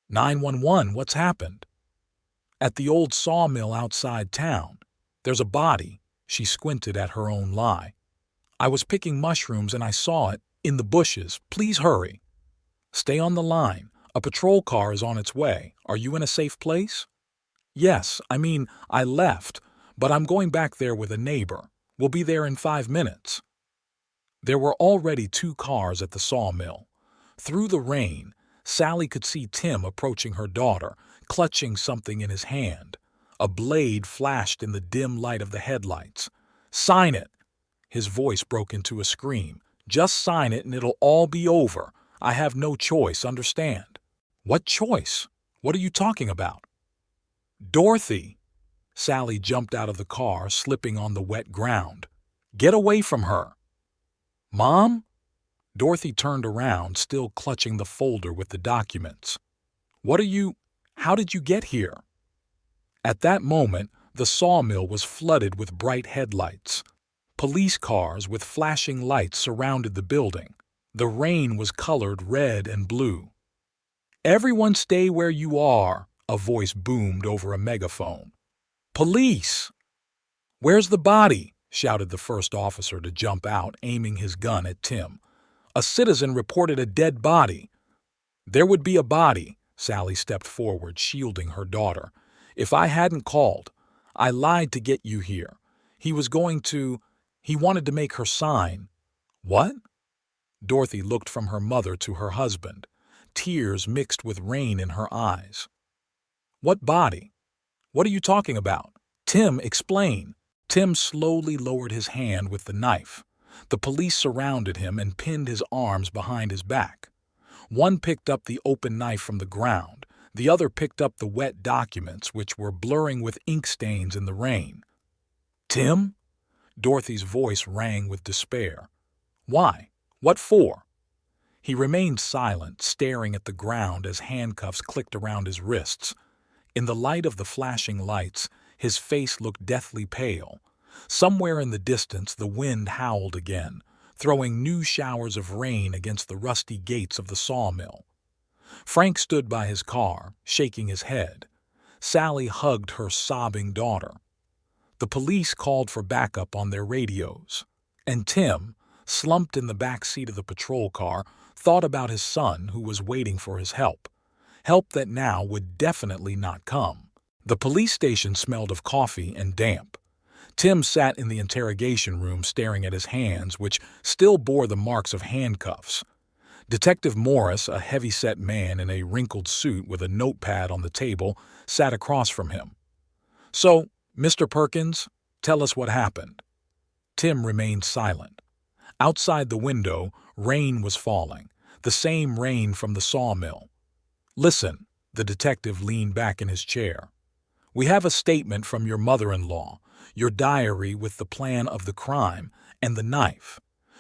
911, what's happened? "At the old sawmill outside town. There's a body." She squinted at her own lie. "I was picking mushrooms and I saw it, in the bushes. Please hurry." "Stay on the line. A patrol car is on its way. Are you in a safe place? Yes, I left, but I'm going back there with a neighbor. We'll be there in 5 minutes. There were already 2 cars at the sawmill. Through the rain, Sally could see Tim approaching her daughter, clutching something in his hand. A blade flashed in the dim light of the headlights. "Sign it!" His voice broke into a scream. "Just sign it and it'll all be over. I have no choice, understand?" "What choice? What are you talking about?" "Dorothy!" Sally jumped out of the car, slipping on the wet ground. "Get away from her!" "Mom?" Dorothy turned around, still clutching the folder with the documents. How did you get here?" At that moment, the sawmill was flooded with bright headlights. Police cars with flashing lights surrounded the building. The rain was colored red and blue. "Everyone stay where you are," a voice boomed over a megaphone. "Police!" "Where's the body?" shouted the first officer to jump out, aiming his gun at Tim. "A citizen reported a dead body." "There would be a body." Sally stepped forward, shielding her daughter. "If I hadn't called. I lied to get you here. He wanted to make her sign." "What?" Dorothy looked from her mother to her husband, tears mixed with rain in her eyes. "What body? What are you talking about? Tim, explain." Tim slowly lowered his hand with the knife. The police surrounded him and pinned his arms behind his back. One picked up the open knife from the ground. The other picked up the wet documents, which were blurring with ink stains in the rain. "Tim?" Dorothy's voice rang with despair. "Why? What for?" He remained silent, staring at the ground as handcuffs clicked around his wrists. In the light of the flashing lights, his face looked deathly pale. Somewhere in the distance, the wind howled again, throwing new showers of rain against the rusty gates of the sawmill. Frank stood by his car, shaking his head. Sally hugged her sobbing daughter. The police called for backup on their radios, and Tim, slumped in the back seat of the patrol car, thought about his son who was waiting for his help that now would definitely not come. The police station smelled of coffee and damp. Tim sat in the interrogation room staring at his hands, which still bore the marks of handcuffs. Detective Morris, a heavy-set man in a wrinkled suit with a notepad on the table, sat across from him. "So, Mr. Perkins, tell us what happened." Tim remained silent. Outside the window, rain was falling, the same rain from the sawmill. "Listen," the detective leaned back in his chair. "We have a statement from your mother-in-law, your diary with the plan of the crime, and the knife.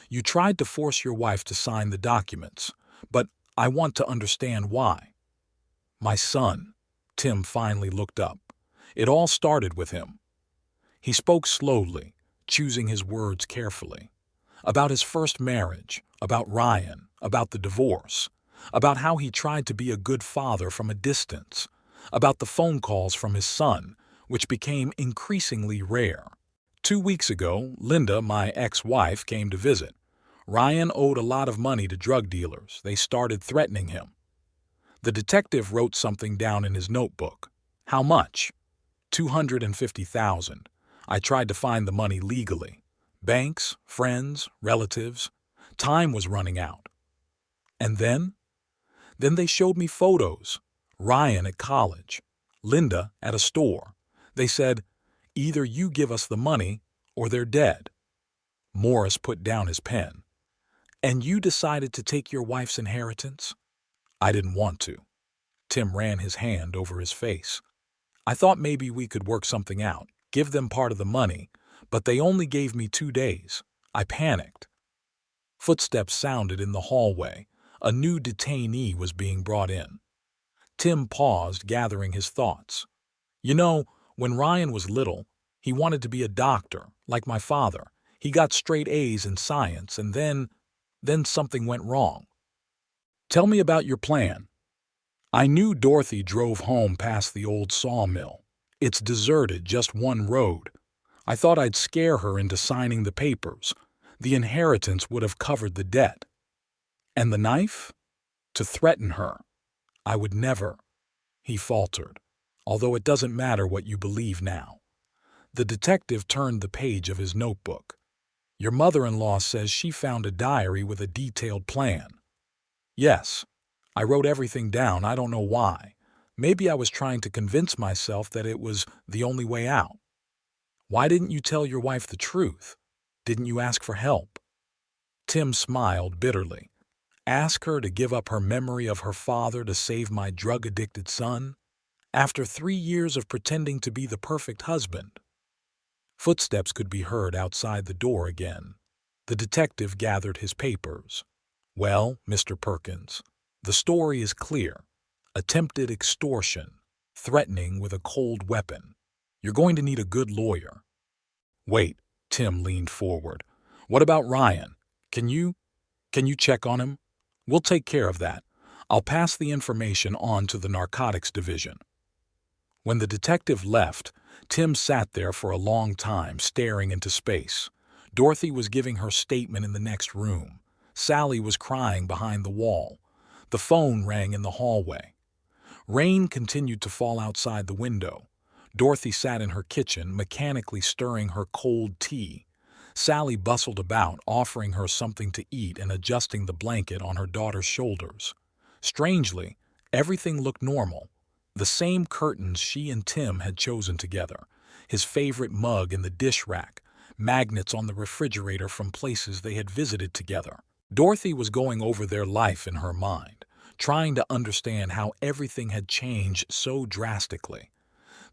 You tried to force your wife to sign the documents, but I want to understand why." "My son." Tim finally looked up. "It all started with him." He spoke slowly, choosing his words carefully. About his first marriage, about Ryan, about the divorce, about how he tried to be a good father from a distance, about the phone calls from his son, which became increasingly rare. 2 weeks ago, Linda, my ex-wife, came to visit. Ryan owed a lot of money to drug dealers. They started threatening him. The detective wrote something down in his notebook. "How much?" $250,000. I tried to find the money legally. Banks, friends, relatives. Time was running out. And then? Then they showed me photos. Ryan at college. Linda at a store. They said, "Either you give us the money, or they're dead." Morris put down his pen. "And you decided to take your wife's inheritance?" "I didn't want to." Tim ran his hand over his face. "I thought maybe we could work something out, give them part of the money, but they only gave me 2 days. I panicked." Footsteps sounded in the hallway. A new detainee was being brought in. Tim paused, gathering his thoughts. "You know, when Ryan was little, he wanted to be a doctor, like my father. He got straight A's in science, and then something went wrong." "Tell me about your plan." "I knew Dorothy drove home past the old sawmill. It's deserted, just one road. I thought I'd scare her into signing the papers. The inheritance would have covered the debt." "And the knife?" "To threaten her." I would never, he faltered, although it doesn't matter what you believe now. The detective turned the page of his notebook. Your mother-in-law says she found a diary with a detailed plan. Yes, I wrote everything down. I don't know why. Maybe I was trying to convince myself that it was the only way out. Why didn't you tell your wife the truth? Didn't you ask for help? Tim smiled bitterly. Ask her to give up her memory of her father to save my drug-addicted son? After 3 years of pretending to be the perfect husband? Footsteps could be heard outside the door again. The detective gathered his papers. Well, Mr. Perkins, the story is clear. Attempted extortion, threatening with a cold weapon. You're going to need a good lawyer. Wait, Tim leaned forward. What about Ryan? Can you check on him? We'll take care of that. I'll pass the information on to the narcotics division. When the detective left, Tim sat there for a long time, staring into space. Dorothy was giving her statement in the next room. Sally was crying behind the wall. The phone rang in the hallway. Rain continued to fall outside the window. Dorothy sat in her kitchen, mechanically stirring her cold tea. Sally bustled about, offering her something to eat and adjusting the blanket on her daughter's shoulders. Strangely, everything looked normal. The same curtains she and Tim had chosen together, his favorite mug in the dish rack, magnets on the refrigerator from places they had visited together. Dorothy was going over their life in her mind, trying to understand how everything had changed so drastically.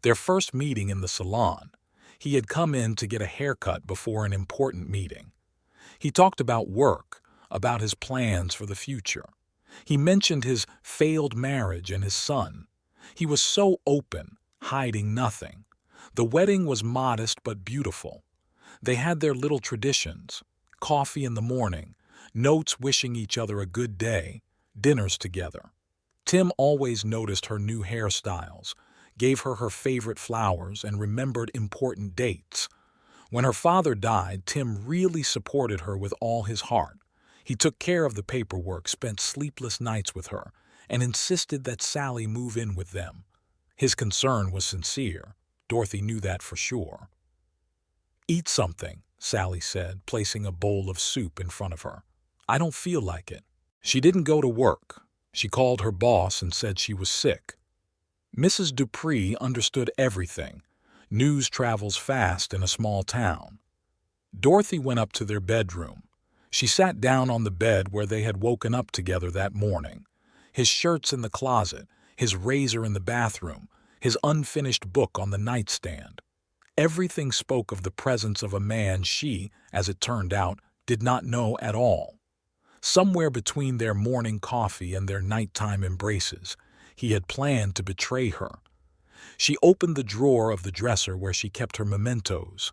Their first meeting in the salon. He had come in to get a haircut before an important meeting. He talked about work, about his plans for the future. He mentioned his failed marriage and his son. He was so open, hiding nothing. The wedding was modest but beautiful. They had their little traditions, coffee in the morning, notes wishing each other a good day, dinners together. Tim always noticed her new hairstyles, gave her her favorite flowers, and remembered important dates. When her father died, Tim really supported her with all his heart. He took care of the paperwork, spent sleepless nights with her, and insisted that Sally move in with them. His concern was sincere. Dorothy knew that for sure. Eat something, Sally said, placing a bowl of soup in front of her. I don't feel like it. She didn't go to work. She called her boss and said she was sick. Mrs. Dupree understood everything. News travels fast in a small town. Dorothy went up to their bedroom. She sat down on the bed where they had woken up together that morning. His shirts in the closet, his razor in the bathroom, his unfinished book on the nightstand. Everything spoke of the presence of a man she, as it turned out, did not know at all. Somewhere between their morning coffee and their nighttime embraces, he had planned to betray her. She opened the drawer of the dresser where she kept her mementos,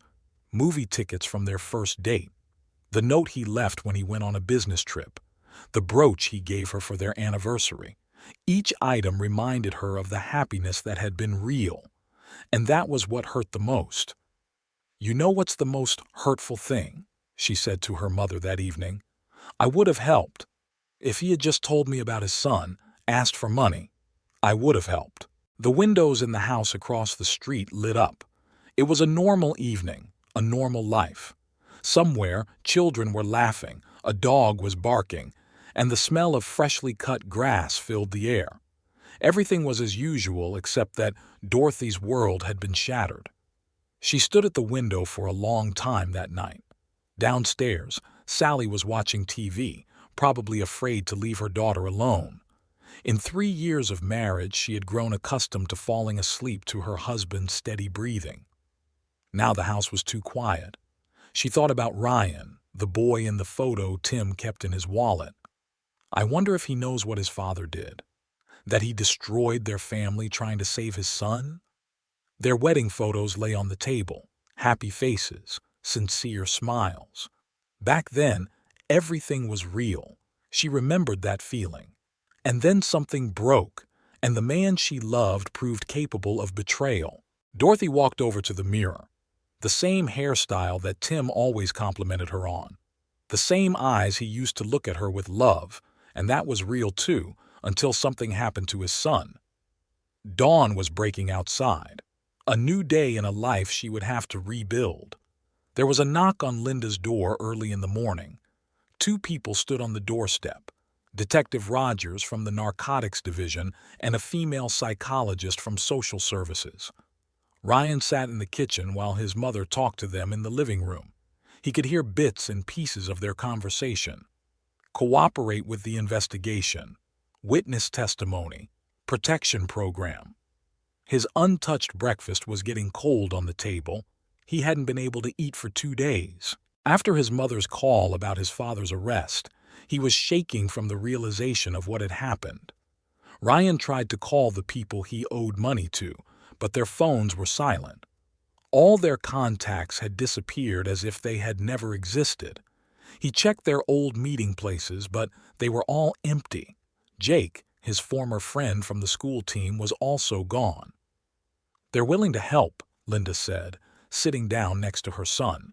movie tickets from their first date, the note he left when he went on a business trip, the brooch he gave her for their anniversary. Each item reminded her of the happiness that had been real, and that was what hurt the most. You know what's the most hurtful thing? She said to her mother that evening. I would have helped. If he had just told me about his son, asked for money, I would have helped. The windows in the house across the street lit up. It was a normal evening, a normal life. Somewhere, children were laughing, a dog was barking, and the smell of freshly cut grass filled the air. Everything was as usual except that Dorothy's world had been shattered. She stood at the window for a long time that night. Downstairs, Sally was watching TV, probably afraid to leave her daughter alone. In 3 years of marriage, she had grown accustomed to falling asleep to her husband's steady breathing. Now the house was too quiet. She thought about Ryan, the boy in the photo Tim kept in his wallet. I wonder if he knows what his father did. That he destroyed their family trying to save his son? Their wedding photos lay on the table, happy faces, sincere smiles. Back then, everything was real. She remembered that feeling. And then something broke, and the man she loved proved capable of betrayal. Dorothy walked over to the mirror. The same hairstyle that Tim always complimented her on. The same eyes he used to look at her with love, and that was real too, until something happened to his son. Dawn was breaking outside, a new day in a life she would have to rebuild. There was a knock on Linda's door early in the morning. Two people stood on the doorstep, Detective Rogers from the Narcotics Division and a female psychologist from Social Services. Ryan sat in the kitchen while his mother talked to them in the living room. He could hear bits and pieces of their conversation. Cooperate with the investigation, witness testimony, protection program. His untouched breakfast was getting cold on the table. He hadn't been able to eat for 2 days. After his mother's call about his father's arrest, he was shaking from the realization of what had happened. Ryan tried to call the people he owed money to, but their phones were silent. All their contacts had disappeared as if they had never existed. He checked their old meeting places, but they were all empty. Jake, his former friend from the school team, was also gone. "They're willing to help," Linda said, sitting down next to her son.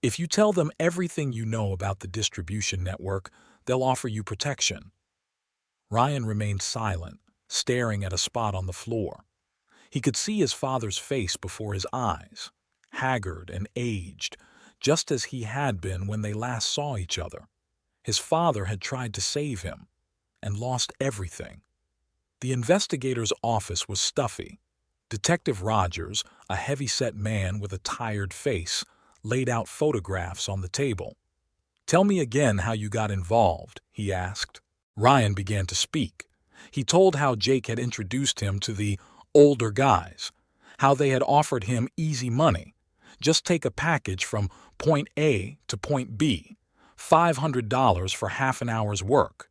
"If you tell them everything you know about the distribution network, they'll offer you protection." Ryan remained silent, staring at a spot on the floor. He could see his father's face before his eyes, haggard and aged, just as he had been when they last saw each other. His father had tried to save him and lost everything. The investigator's office was stuffy. Detective Rogers, a heavy-set man with a tired face, laid out photographs on the table. "Tell me again how you got involved," he asked. Ryan began to speak. He told how Jake had introduced him to the older guys, how they had offered him easy money. Just take a package from point A to point B, $500 for half an hour's work.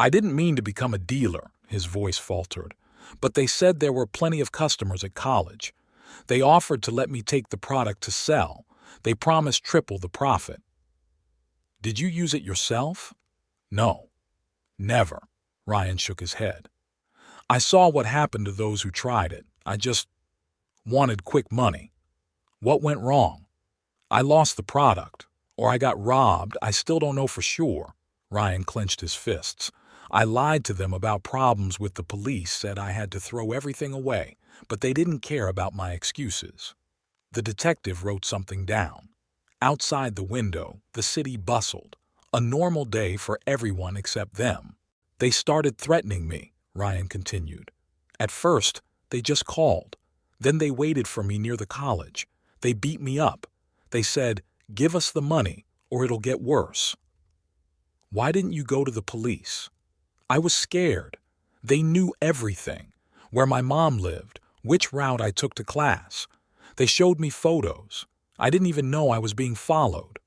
"I didn't mean to become a dealer," his voice faltered, "but they said there were plenty of customers at college. They offered to let me take the product to sell. They promised triple the profit." "Did you use it yourself?" "No. Never." Ryan shook his head. "I saw what happened to those who tried it. I just wanted quick money." "What went wrong?" "I lost the product. Or I got robbed. I still don't know for sure." Ryan clenched his fists. "I lied to them about problems with the police, said I had to throw everything away, but they didn't care about my excuses." The detective wrote something down. Outside the window, the city bustled. A normal day for everyone except them. "They started threatening me," Ryan continued. "At first, they just called. Then they waited for me near the college. They beat me up. They said, 'Give us the money, or it'll get worse.'" "Why didn't you go to the police?" "I was scared. They knew everything. Where my mom lived, which route I took to class. They showed me photos. I didn't even know I was being followed."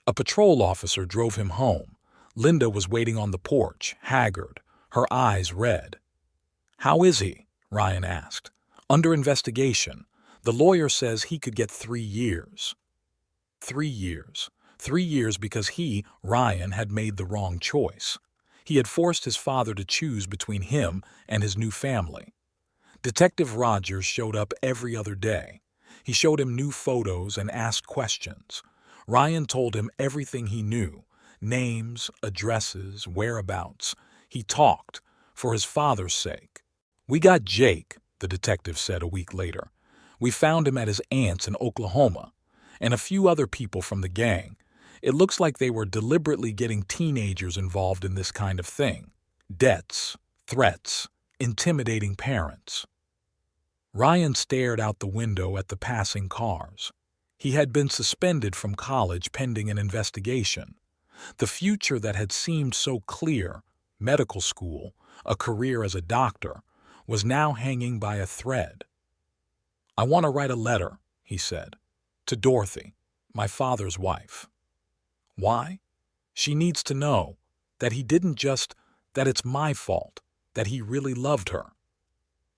A patrol officer drove him home. Linda was waiting on the porch, haggard, her eyes red. "How is he?" Ryan asked. "Under investigation. The lawyer says he could get 3 years. 3 years. 3 years because he, Ryan, had made the wrong choice. He had forced his father to choose between him and his new family. Detective Rogers showed up every other day. He showed him new photos and asked questions. Ryan told him everything he knew, names, addresses, whereabouts. He talked, for his father's sake. "We got Jake," the detective said a week later. "We found him at his aunt's in Oklahoma, and a few other people from the gang. It looks like they were deliberately getting teenagers involved in this kind of thing. Debts, threats, intimidating parents." Ryan stared out the window at the passing cars. He had been suspended from college pending an investigation. The future that had seemed so clear, medical school, a career as a doctor, was now hanging by a thread. "I want to write a letter," he said, "to Dorothy, my father's wife." "Why?" "She needs to know that he didn't just, that it's my fault, that he really loved her."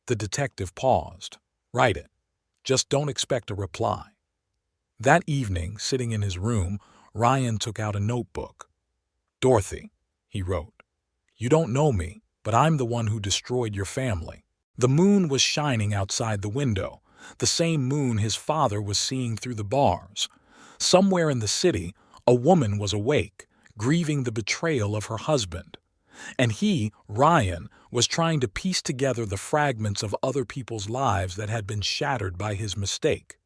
The detective paused. "Write it. Just don't expect a reply." That evening, sitting in his room, Ryan took out a notebook. "Dorothy," he wrote, "you don't know me, but I'm the one who destroyed your family." The moon was shining outside the window, the same moon his father was seeing through the bars. Somewhere in the city, a woman was awake, grieving the betrayal of her husband. And he, Ryan, was trying to piece together the fragments of other people's lives that had been shattered by his mistake.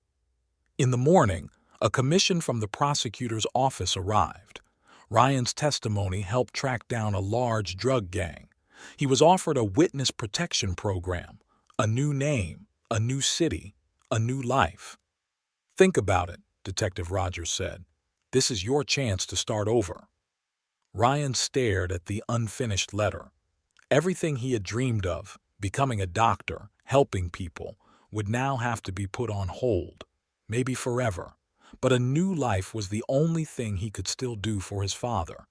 In the morning, a commission from the prosecutor's office arrived. Ryan's testimony helped track down a large drug gang. He was offered a witness protection program, a new name, a new city, a new life. "Think about it," Detective Rogers said. "This is your chance to start over." Ryan stared at the unfinished letter. Everything he had dreamed of, becoming a doctor, helping people, would now have to be put on hold, maybe forever. But a new life was the only thing he could still do for his father.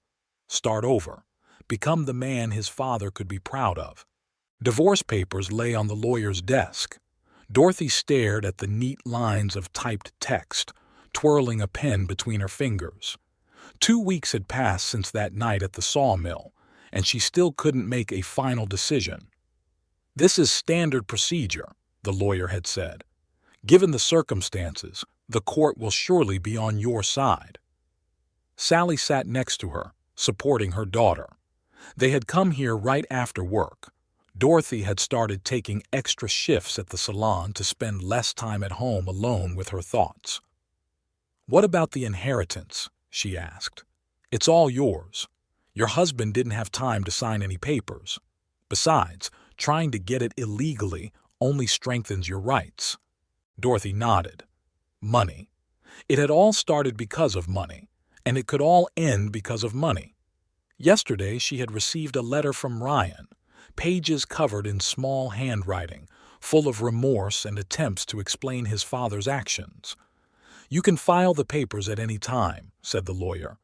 Start over. Become the man his father could be proud of. Divorce papers lay on the lawyer's desk. Dorothy stared at the neat lines of typed text, twirling a pen between her fingers. 2 weeks had passed since that night at the sawmill, and she still couldn't make a final decision. "This is standard procedure," the lawyer had said. "Given the circumstances, the court will surely be on your side." Sally sat next to her, supporting her daughter. They had come here right after work. Dorothy had started taking extra shifts at the salon to spend less time at home alone with her thoughts. "What about the inheritance?" she asked. "It's all yours. Your husband didn't have time to sign any papers. Besides, trying to get it illegally only strengthens your rights." Dorothy nodded. Money. It had all started because of money, and it could all end because of money. Yesterday she had received a letter from Ryan, pages covered in small handwriting, full of remorse and attempts to explain his father's actions. "You can file the papers at any time," said the lawyer.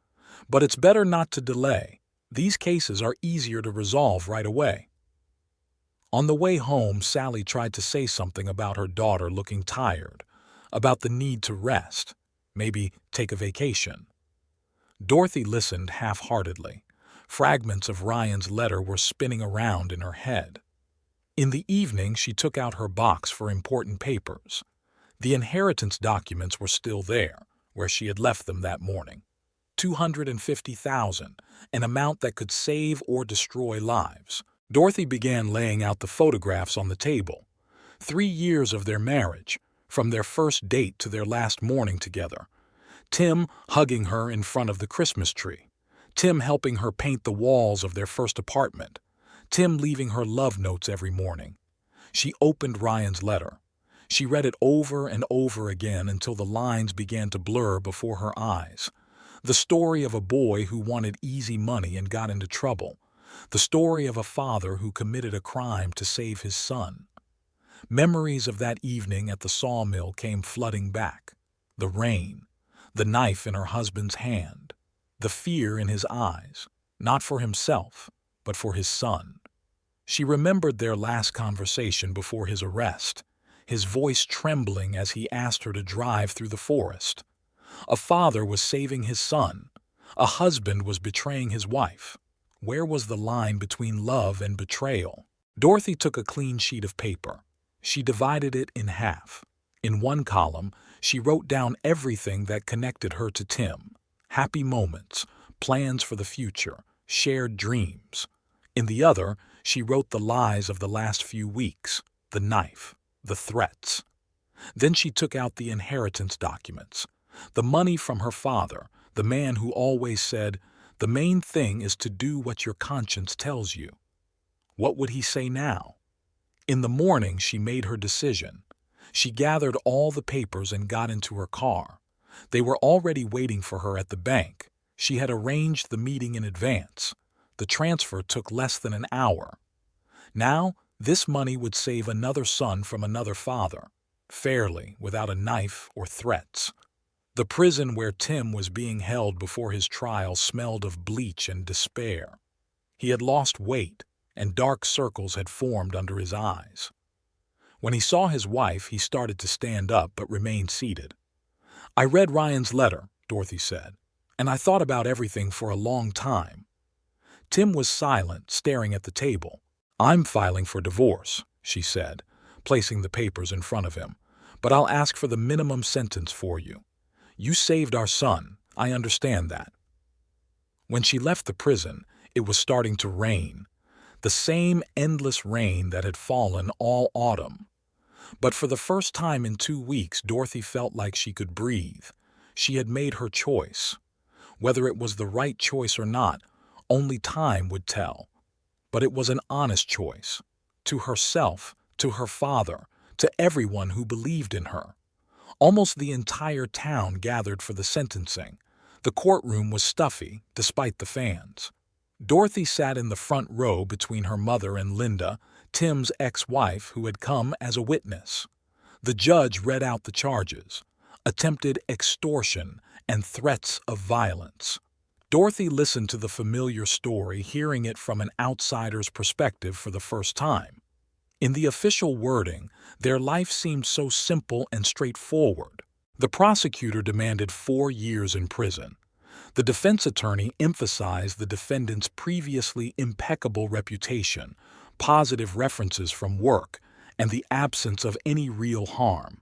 "But it's better not to delay. These cases are easier to resolve right away." On the way home, Sally tried to say something about her daughter looking tired, about the need to rest, maybe take a vacation. Dorothy listened half-heartedly. Fragments of Ryan's letter were spinning around in her head. In the evening, she took out her box for important papers. The inheritance documents were still there, where she had left them that morning. $250,000, an amount that could save or destroy lives. Dorothy began laying out the photographs on the table. 3 years of their marriage, from their first date to their last morning together. Tim hugging her in front of the Christmas tree. Tim helping her paint the walls of their first apartment. Tim leaving her love notes every morning. She opened Ryan's letter. She read it over and over again until the lines began to blur before her eyes. The story of a boy who wanted easy money and got into trouble. The story of a father who committed a crime to save his son. Memories of that evening at the sawmill came flooding back. The rain, the knife in her husband's hand, the fear in his eyes, not for himself, but for his son. She remembered their last conversation before his arrest, his voice trembling as he asked her to drive through the forest. A father was saving his son. A husband was betraying his wife. Where was the line between love and betrayal? Dorothy took a clean sheet of paper. She divided it in half. In one column, she wrote down everything that connected her to Tim. Happy moments, plans for the future, shared dreams. In the other, she wrote the lies of the last few weeks, the knife, the threats. Then she took out the inheritance documents. The money from her father, the man who always said, "The main thing is to do what your conscience tells you." What would he say now? In the morning, she made her decision. She gathered all the papers and got into her car. They were already waiting for her at the bank. She had arranged the meeting in advance. The transfer took less than an hour. Now, this money would save another son from another father, fairly, without a knife or threats. The prison where Tim was being held before his trial smelled of bleach and despair. He had lost weight, and dark circles had formed under his eyes. When he saw his wife, he started to stand up but remained seated. "I read Ryan's letter," Dorothy said, "and I thought about everything for a long time." Tim was silent, staring at the table. "I'm filing for divorce," she said, placing the papers in front of him, "but I'll ask for the minimum sentence for you. You saved our son, I understand that." When she left the prison, It was starting to rain, the same endless rain that had fallen all autumn. But for the first time in 2 weeks, Dorothy felt like she could breathe. She had made her choice. Whether it was the right choice or not, only time would tell. But it was an honest choice. To herself, to her father, to everyone who believed in her. Almost the entire town gathered for the sentencing. The courtroom was stuffy, despite the fans. Dorothy sat in the front row between her mother and Linda, Tim's ex-wife, who had come as a witness. The judge read out the charges: attempted extortion and threats of violence. Dorothy listened to the familiar story, hearing it from an outsider's perspective for the first time. In the official wording, their life seemed so simple and straightforward. The prosecutor demanded 4 years in prison. The defense attorney emphasized the defendant's previously impeccable reputation, positive references from work, and the absence of any real harm.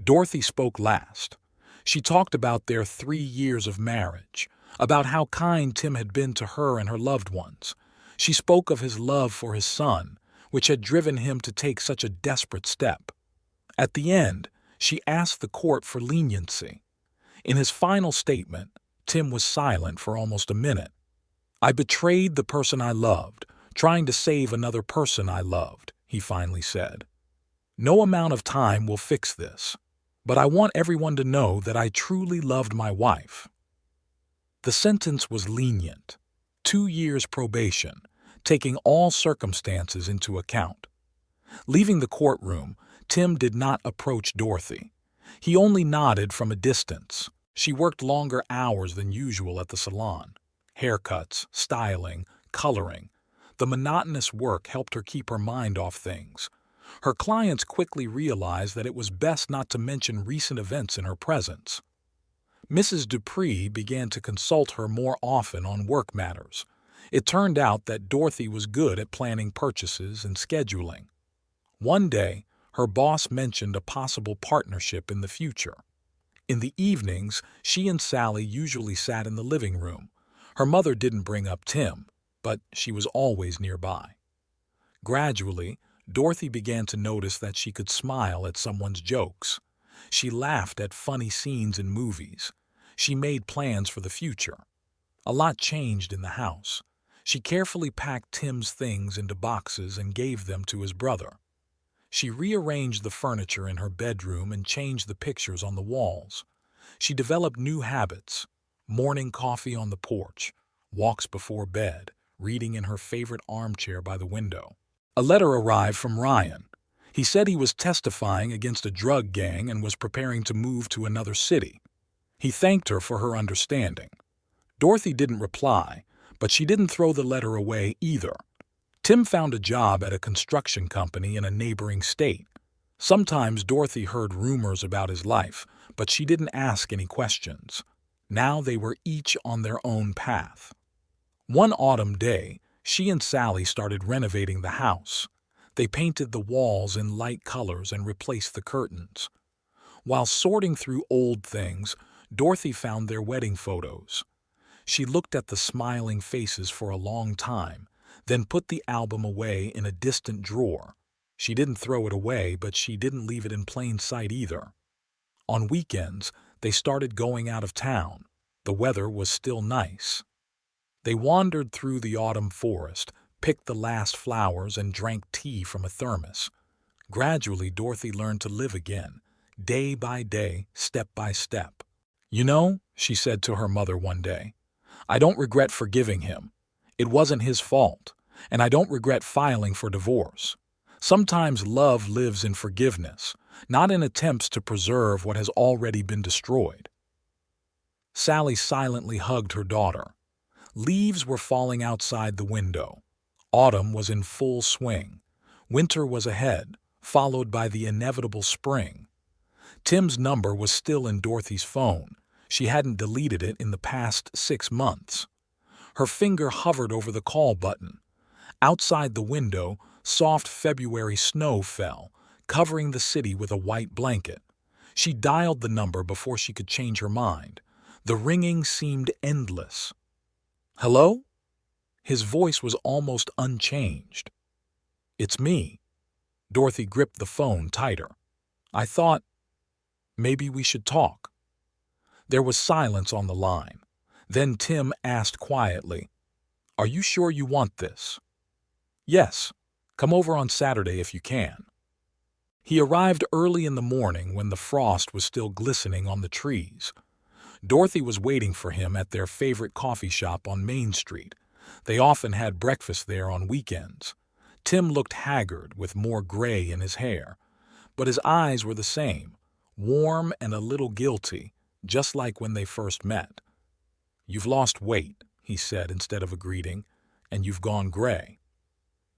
Dorothy spoke last. She talked about their 3 years of marriage, about how kind Tim had been to her and her loved ones. She spoke of his love for his son, which had driven him to take such a desperate step. At the end, she asked the court for leniency. In his final statement, Tim was silent for almost a minute. "I betrayed the person I loved, trying to save another person I loved," he finally said. "No amount of time will fix this, but I want everyone to know that I truly loved my wife." The sentence was lenient: 2 years probation, taking all circumstances into account. Leaving the courtroom, Tim did not approach Dorothy. He only nodded from a distance. She worked longer hours than usual at the salon. Haircuts, styling, coloring. The monotonous work helped her keep her mind off things. Her clients quickly realized that it was best not to mention recent events in her presence. Mrs. Dupree began to consult her more often on work matters. It turned out that Dorothy was good at planning purchases and scheduling. One day, her boss mentioned a possible partnership in the future. In the evenings, she and Sally usually sat in the living room. Her mother didn't bring up Tim, but she was always nearby. Gradually, Dorothy began to notice that she could smile at someone's jokes. She laughed at funny scenes in movies. She made plans for the future. A lot changed in the house. She carefully packed Tim's things into boxes and gave them to his brother. She rearranged the furniture in her bedroom and changed the pictures on the walls. She developed new habits: morning coffee on the porch, walks before bed, reading in her favorite armchair by the window. A letter arrived from Ryan. He said he was testifying against a drug gang and was preparing to move to another city. He thanked her for her understanding. Dorothy didn't reply, but she didn't throw the letter away either. Tim found a job at a construction company in a neighboring state. Sometimes Dorothy heard rumors about his life, but she didn't ask any questions. Now they were each on their own path. One autumn day, she and Sally started renovating the house. They painted the walls in light colors and replaced the curtains. While sorting through old things, Dorothy found their wedding photos. She looked at the smiling faces for a long time, then put the album away in a distant drawer. She didn't throw it away, but she didn't leave it in plain sight either. On weekends, they started going out of town. The weather was still nice. They wandered through the autumn forest, picked the last flowers, and drank tea from a thermos. Gradually, Dorothy learned to live again, day by day, step by step. "You know," she said to her mother one day, "I don't regret forgiving him. It wasn't his fault, and I don't regret filing for divorce. Sometimes love lives in forgiveness, not in attempts to preserve what has already been destroyed." Sally silently hugged her daughter. Leaves were falling outside the window. Autumn was in full swing. Winter was ahead, followed by the inevitable spring. Tim's number was still in Dorothy's phone. She hadn't deleted it in the past 6 months. Her finger hovered over the call button. Outside the window, soft February snow fell, covering the city with a white blanket. She dialed the number before she could change her mind. The ringing seemed endless. "Hello?" His voice was almost unchanged. "It's me." Dorothy gripped the phone tighter. "I thought maybe we should talk." There was silence on the line. Then Tim asked quietly, "Are you sure you want this?" "Yes. Come over on Saturday if you can." He arrived early in the morning when the frost was still glistening on the trees. Dorothy was waiting for him at their favorite coffee shop on Main Street. They often had breakfast there on weekends. Tim looked haggard with more gray in his hair, but his eyes were the same, warm and a little guilty, just like when they first met. "You've lost weight," he said instead of a greeting, "and you've gone gray."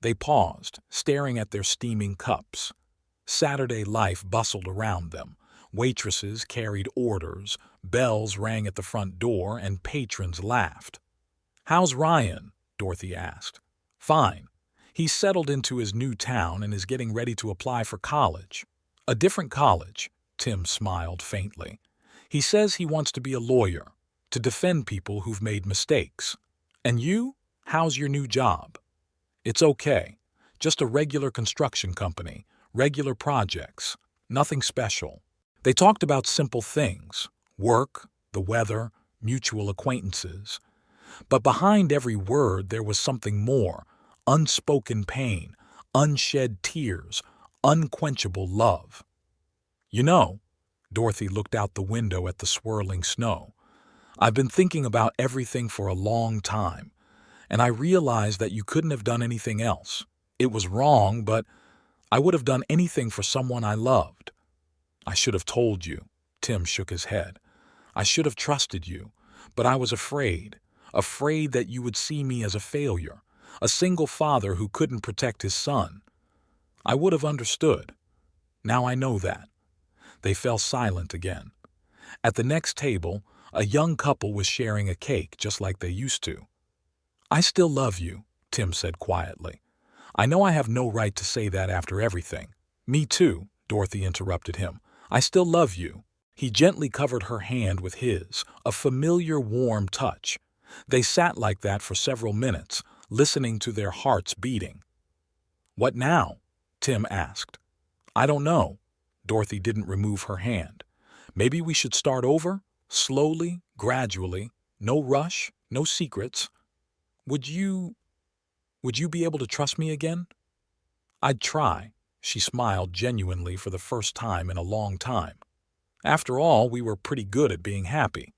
They paused, staring at their steaming cups. Saturday life bustled around them. Waitresses carried orders, bells rang at the front door, and patrons laughed. "How's Ryan?" Dorothy asked. "Fine. He's settled into his new town and is getting ready to apply for college." "A different college," Tim smiled faintly. "He says he wants to be a lawyer, to defend people who've made mistakes." "And you? How's your new job?" "It's okay. Just a regular construction company, regular projects, nothing special." They talked about simple things: work, the weather, mutual acquaintances. But behind every word there was something more: unspoken pain, unshed tears, unquenchable love. "You know," Dorothy looked out the window at the swirling snow, "I've been thinking about everything for a long time, and I realized that you couldn't have done anything else. It was wrong, but I would have done anything for someone I loved." "I should have told you." Tim shook his head. "I should have trusted you, but I was afraid that you would see me as a failure, a single father who couldn't protect his son. I would have understood. Now I know that." They fell silent again. At the next table, a young couple was sharing a cake just like they used to. "I still love you," Tim said quietly. "I know I have no right to say that after everything." "Me too," Dorothy interrupted him. "I still love you." He gently covered her hand with his, a familiar warm touch. They sat like that for several minutes, listening to their hearts beating. "What now?" Tim asked. "I don't know." Dorothy didn't remove her hand. "Maybe we should start over? Slowly, gradually, no rush, no secrets. Would you be able to trust me again?" "I'd try." She smiled genuinely for the first time in a long time. After all, we were pretty good at being happy.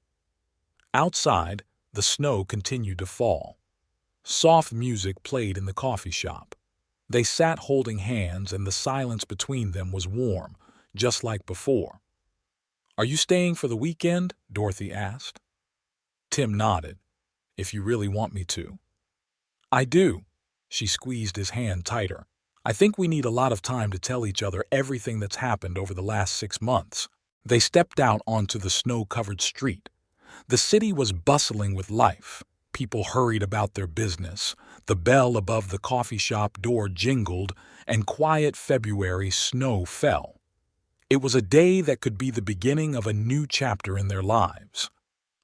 Outside, the snow continued to fall. Soft music played in the coffee shop. They sat holding hands, and the silence between them was warm, just like before. "Are you staying for the weekend?" Dorothy asked. Tim nodded. "If you really want me to." "I do." She squeezed his hand tighter. "I think we need a lot of time to tell each other everything that's happened over the last 6 months." They stepped out onto the snow-covered street. The city was bustling with life. People hurried about their business. The bell above the coffee shop door jingled, and quiet February snow fell. It was a day that could be the beginning of a new chapter in their lives.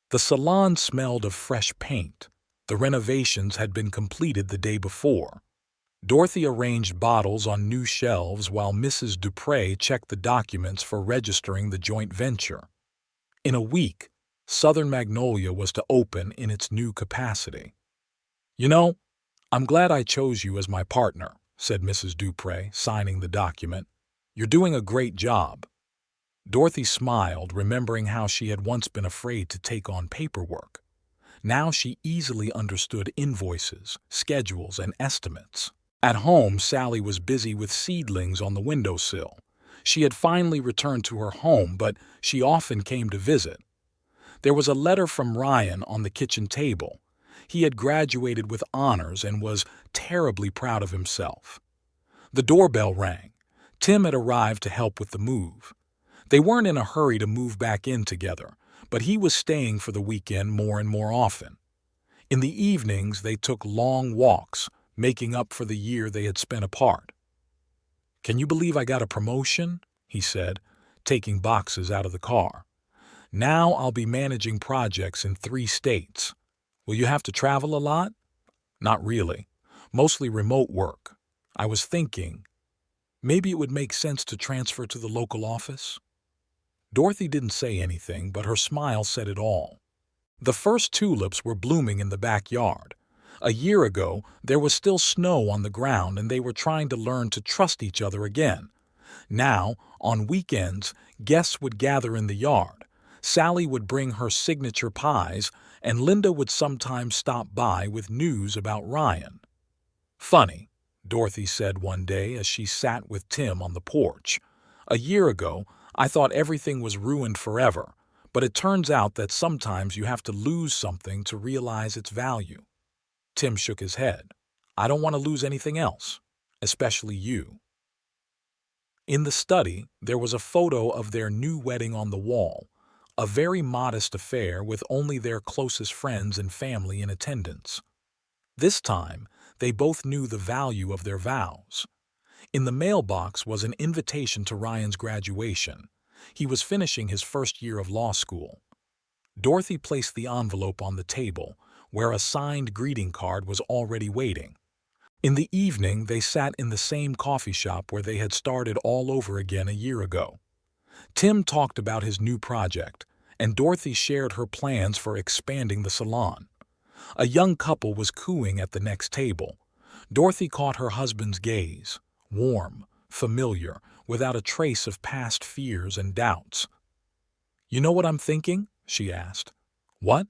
The salon smelled of fresh paint. The renovations had been completed the day before. Dorothy arranged bottles on new shelves while Mrs. Dupre checked the documents for registering the joint venture. In a week, Southern Magnolia was to open in its new capacity. "You know, I'm glad I chose you as my partner," said Mrs. Dupre, signing the document. "You're doing a great job." Dorothy smiled, remembering how she had once been afraid to take on paperwork. Now she easily understood invoices, schedules, and estimates. At home, Sally was busy with seedlings on the windowsill. She had finally returned to her home, but she often came to visit. There was a letter from Ryan on the kitchen table. He had graduated with honors and was terribly proud of himself. The doorbell rang. Tim had arrived to help with the move. They weren't in a hurry to move back in together, but he was staying for the weekend more and more often. In the evenings, they took long walks, making up for the year they had spent apart. "Can you believe I got a promotion?" he said, taking boxes out of the car. "Now I'll be managing projects in 3 states. Will you have to travel a lot?" Not really. Mostly remote work. I was thinking, maybe it would make sense to transfer to the local office? Dorothy didn't say anything, but her smile said it all. The first tulips were blooming in the backyard. A year ago, there was still snow on the ground and they were trying to learn to trust each other again. Now, on weekends, guests would gather in the yard. Sally would bring her signature pies, and Linda would sometimes stop by with news about Ryan. Funny, Dorothy said one day as she sat with Tim on the porch. A year ago, I thought everything was ruined forever, but it turns out that sometimes you have to lose something to realize its value. Tim shook his head. I don't want to lose anything else, especially you. In the study, there was a photo of their new wedding on the wall, a very modest affair with only their closest friends and family in attendance. This time, they both knew the value of their vows. In the mailbox was an invitation to Ryan's graduation. He was finishing his first year of law school. Dorothy placed the envelope on the table, where a signed greeting card was already waiting. In the evening, they sat in the same coffee shop where they had started all over again a year ago. Tim talked about his new project, and Dorothy shared her plans for expanding the salon. A young couple was cooing at the next table. Dorothy caught her husband's gaze, warm, familiar, without a trace of past fears and doubts. "You know what I'm thinking?" she asked. "What?"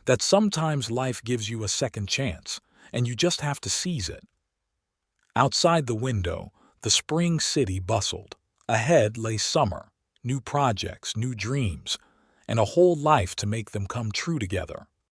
"That sometimes life gives you a second chance, and you just have to seize it." Outside the window, the spring city bustled. Ahead lay summer, new projects, new dreams, and a whole life to make them come true together.